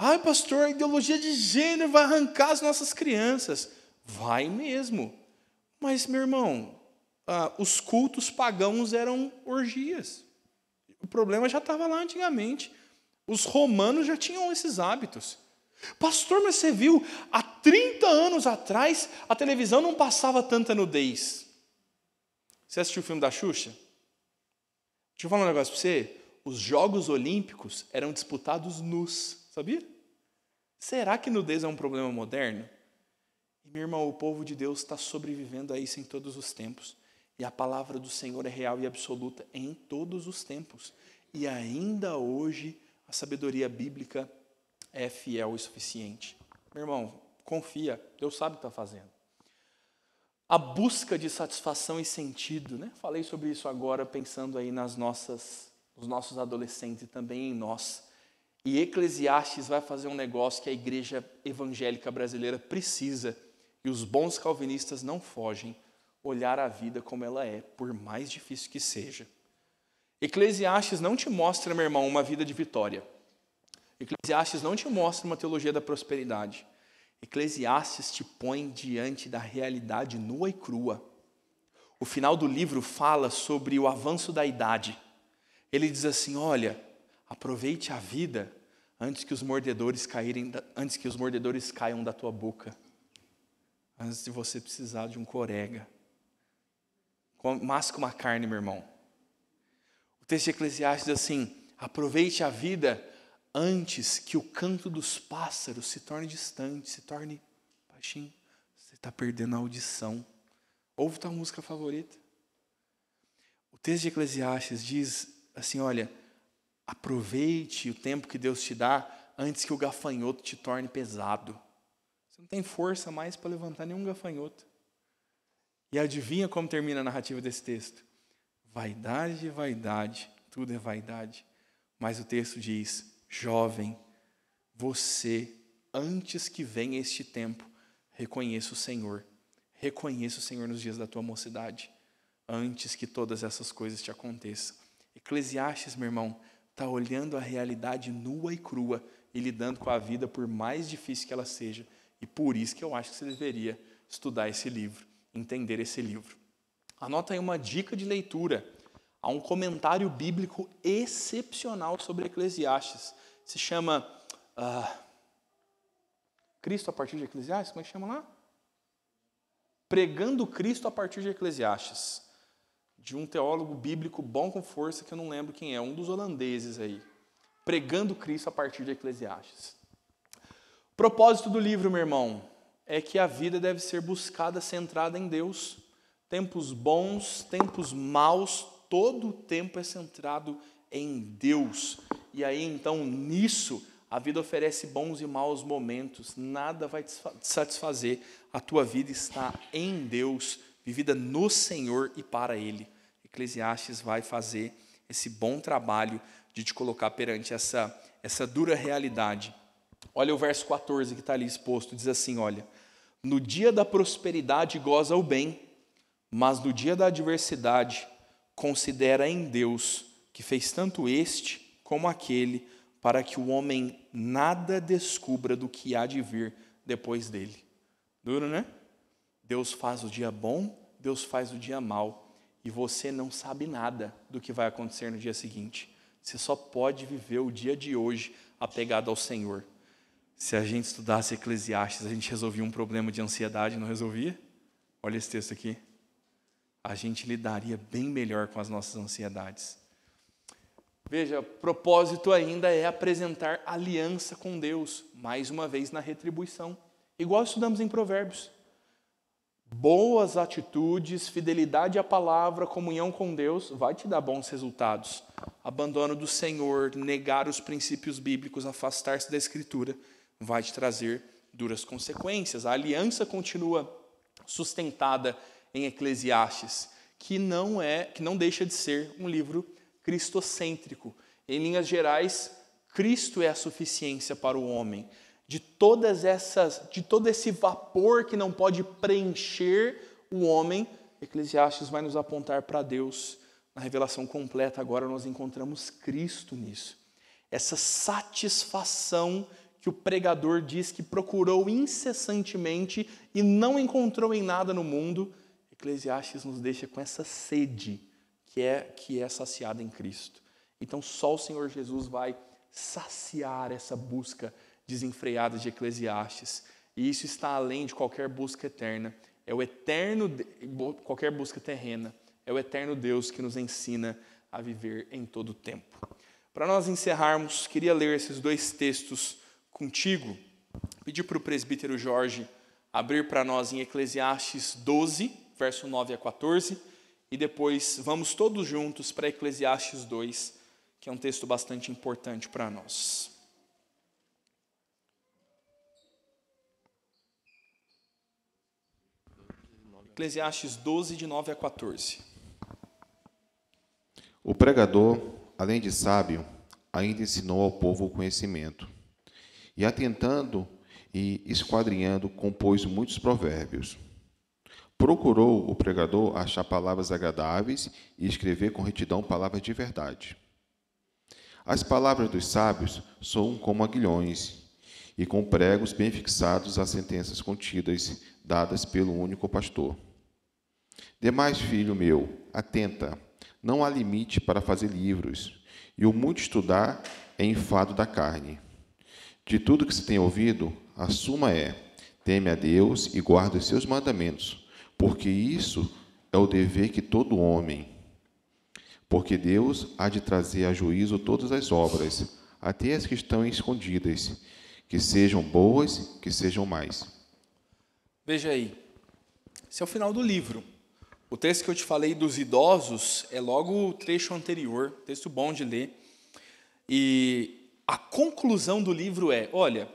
Ai, pastor, a ideologia de gênero vai arrancar as nossas crianças. Vai mesmo. Mas, meu irmão, os cultos pagãos eram orgias. O problema já estava lá antigamente. Os romanos já tinham esses hábitos. Pastor, mas você viu, há 30 anos atrás, a televisão não passava tanta nudez. Você assistiu o filme da Xuxa? Deixa eu falar um negócio para você. Os Jogos Olímpicos eram disputados nus, sabia? Será que nudez é um problema moderno? E, meu irmão, o povo de Deus está sobrevivendo a isso em todos os tempos. E a palavra do Senhor é real e absoluta em todos os tempos. E ainda hoje, a sabedoria bíblica é fiel e suficiente. Meu irmão, confia, Deus sabe o que está fazendo. A busca de satisfação e sentido, né? Falei sobre isso agora, pensando aí nos nossos adolescentes e também em nós. E Eclesiastes vai fazer um negócio que a igreja evangélica brasileira precisa, e os bons calvinistas não fogem, olhar a vida como ela é, por mais difícil que seja. Eclesiastes não te mostra, meu irmão, uma vida de vitória. Eclesiastes não te mostra uma teologia da prosperidade. Eclesiastes te põe diante da realidade nua e crua. O final do livro fala sobre o avanço da idade. Ele diz assim, olha, aproveite a vida antes que os mordedores caiam da tua boca. Antes de você precisar de um corega. Masca uma carne, meu irmão. O texto de Eclesiastes diz assim, aproveite a vida antes que o canto dos pássaros se torne distante, se torne baixinho. Você está perdendo a audição. Ouve tua música favorita. O texto de Eclesiastes diz assim, olha, aproveite o tempo que Deus te dá antes que o gafanhoto te torne pesado. Você não tem força mais para levantar nenhum gafanhoto. E adivinha como termina a narrativa desse texto? Vaidade, vaidade, tudo é vaidade. Mas o texto diz, jovem, você, antes que venha este tempo, reconheça o Senhor. Reconheça o Senhor nos dias da tua mocidade, antes que todas essas coisas te aconteçam. Eclesiastes, meu irmão, está olhando a realidade nua e crua e lidando com a vida por mais difícil que ela seja. E por isso que eu acho que você deveria estudar esse livro, entender esse livro. Anota aí uma dica de leitura. Há um comentário bíblico excepcional sobre Eclesiastes. Se chama Cristo a partir de Eclesiastes? Como é que chama lá? Pregando Cristo a partir de Eclesiastes. De um teólogo bíblico bom com força, que eu não lembro quem é, um dos holandeses aí. Pregando Cristo a partir de Eclesiastes. O propósito do livro, meu irmão, é que a vida deve ser buscada centrada em Deus. Tempos bons, tempos maus, todo o tempo é centrado em Deus. E aí, então, nisso, a vida oferece bons e maus momentos. Nada vai te satisfazer. A tua vida está em Deus, vivida no Senhor e para Ele. Eclesiastes vai fazer esse bom trabalho de te colocar perante essa dura realidade. Olha o verso 14 que está ali exposto. Diz assim, olha, no dia da prosperidade goza o bem, mas no dia da adversidade considera em Deus, que fez tanto este como aquele, para que o homem nada descubra do que há de vir depois dele. Duro, né? Deus faz o dia bom, Deus faz o dia mau, e você não sabe nada do que vai acontecer no dia seguinte. Você só pode viver o dia de hoje apegado ao Senhor. Se a gente estudasse Eclesiastes, a gente resolvia um problema de ansiedade, não resolvia? Olha esse texto aqui. A gente lidaria bem melhor com as nossas ansiedades. Veja, o propósito ainda é apresentar aliança com Deus, mais uma vez na retribuição. Igual estudamos em Provérbios. Boas atitudes, fidelidade à palavra, comunhão com Deus, vai te dar bons resultados. Abandono do Senhor, negar os princípios bíblicos, afastar-se da Escritura, vai te trazer duras consequências. A aliança continua sustentada em Eclesiastes, que não deixa de ser um livro cristocêntrico. Em linhas gerais, Cristo é a suficiência para o homem. De todo esse vapor que não pode preencher o homem, Eclesiastes vai nos apontar para Deus. Na revelação completa, agora nós encontramos Cristo nisso. Essa satisfação que o pregador diz que procurou incessantemente e não encontrou em nada no mundo, Eclesiastes nos deixa com essa sede que é saciada em Cristo. Então só o Senhor Jesus vai saciar essa busca desenfreada de Eclesiastes. E isso está além de qualquer busca eterna. Qualquer busca terrena. É o eterno Deus que nos ensina a viver em todo o tempo. Para nós encerrarmos, queria ler esses 2 textos contigo. Pedir para o presbítero Jorge abrir para nós em Eclesiastes 12, verso 9 a 14, e depois vamos todos juntos para Eclesiastes 2, que é um texto bastante importante para nós. Eclesiastes 12, de 9 a 14. O pregador, além de sábio, ainda ensinou ao povo o conhecimento. E atentando e esquadrinhando, compôs muitos provérbios. Procurou o pregador achar palavras agradáveis e escrever com retidão palavras de verdade. As palavras dos sábios soam como aguilhões, e com pregos bem fixados as sentenças contidas, dadas pelo único pastor. Demais, filho meu, atenta, não há limite para fazer livros, e o muito estudar é enfado da carne. De tudo que se tem ouvido, a suma é: teme a Deus e guarda os seus mandamentos, porque isso é o dever que todo homem. Porque Deus há de trazer a juízo todas as obras, até as que estão escondidas, que sejam boas, que sejam mais. Veja aí, esse é o final do livro. O texto que eu te falei dos idosos é logo o trecho anterior, texto bom de ler. E a conclusão do livro é, olha,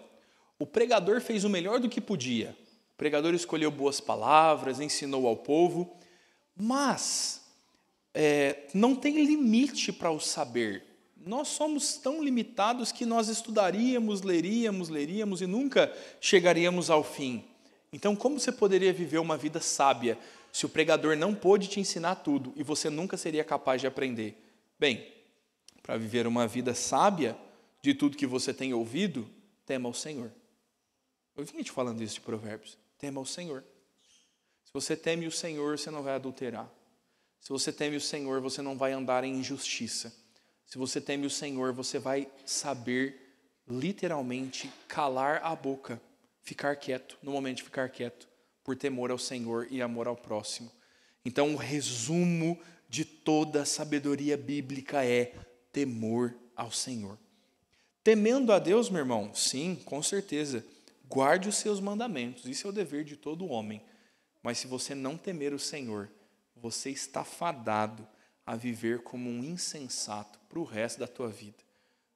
o pregador fez o melhor do que podia. O pregador escolheu boas palavras, ensinou ao povo, mas não tem limite para o saber. Nós somos tão limitados que nós estudaríamos, leríamos e nunca chegaríamos ao fim. Então, como você poderia viver uma vida sábia se o pregador não pôde te ensinar tudo e você nunca seria capaz de aprender? Bem, para viver uma vida sábia de tudo que você tem ouvido, tema ao Senhor. Eu vinha te falando isso de Provérbios. Tema ao Senhor. Se você teme o Senhor, você não vai adulterar. Se você teme o Senhor, você não vai andar em injustiça. Se você teme o Senhor, você vai saber, literalmente, calar a boca, ficar quieto, no momento de ficar quieto, por temor ao Senhor e amor ao próximo. Então, o resumo de toda a sabedoria bíblica é temor ao Senhor. Temendo a Deus, meu irmão, sim, com certeza, guarde os seus mandamentos, isso é o dever de todo homem. Mas se você não temer o Senhor, você está fadado a viver como um insensato para o resto da tua vida.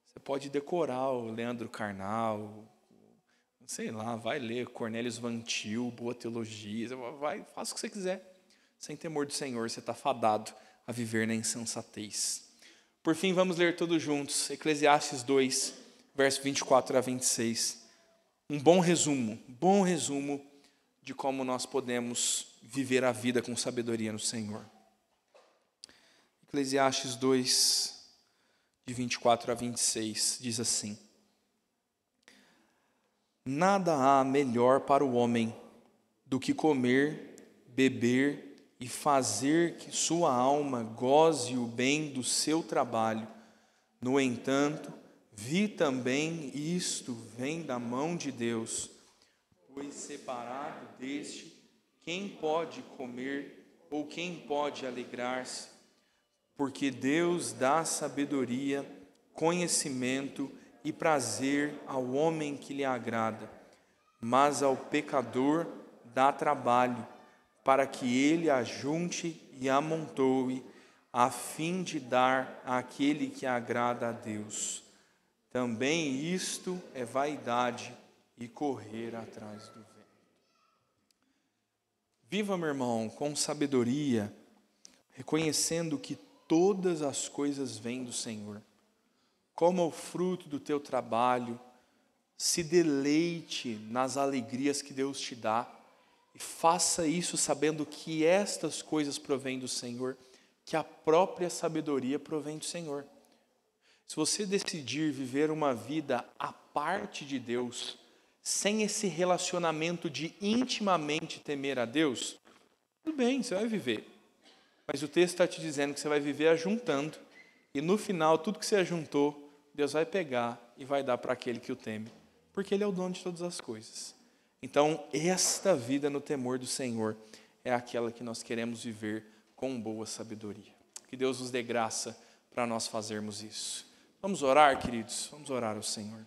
Você pode decorar o Leandro Carnal, sei lá, vai ler Cornelius Van Til, Boa Teologia, faça o que você quiser. Sem temor do Senhor, você está fadado a viver na insensatez. Por fim, vamos ler todos juntos, Eclesiastes 2, verso 24 a 26. Um bom resumo de como nós podemos viver a vida com sabedoria no Senhor. Eclesiastes 2, de 24 a 26, diz assim: Nada há melhor para o homem do que comer, beber e fazer que sua alma goze o bem do seu trabalho. No entanto, vi também isto vem da mão de Deus, pois separado deste, quem pode comer ou quem pode alegrar-se? Porque Deus dá sabedoria, conhecimento e prazer ao homem que lhe agrada, mas ao pecador dá trabalho, para que ele ajunte e amontoe, a fim de dar àquele que agrada a Deus. Também isto é vaidade e correr atrás do vento. Viva, meu irmão, com sabedoria, reconhecendo que todas as coisas vêm do Senhor. Coma o fruto do teu trabalho, se deleite nas alegrias que Deus te dá e faça isso sabendo que estas coisas provêm do Senhor, que a própria sabedoria provém do Senhor. Se você decidir viver uma vida à parte de Deus, sem esse relacionamento de intimamente temer a Deus, tudo bem, você vai viver. Mas o texto está te dizendo que você vai viver ajuntando, e no final, tudo que você ajuntou, Deus vai pegar e vai dar para aquele que o teme, porque Ele é o dono de todas as coisas. Então, esta vida no temor do Senhor é aquela que nós queremos viver com boa sabedoria. Que Deus nos dê graça para nós fazermos isso. Vamos orar, queridos? Vamos orar ao Senhor.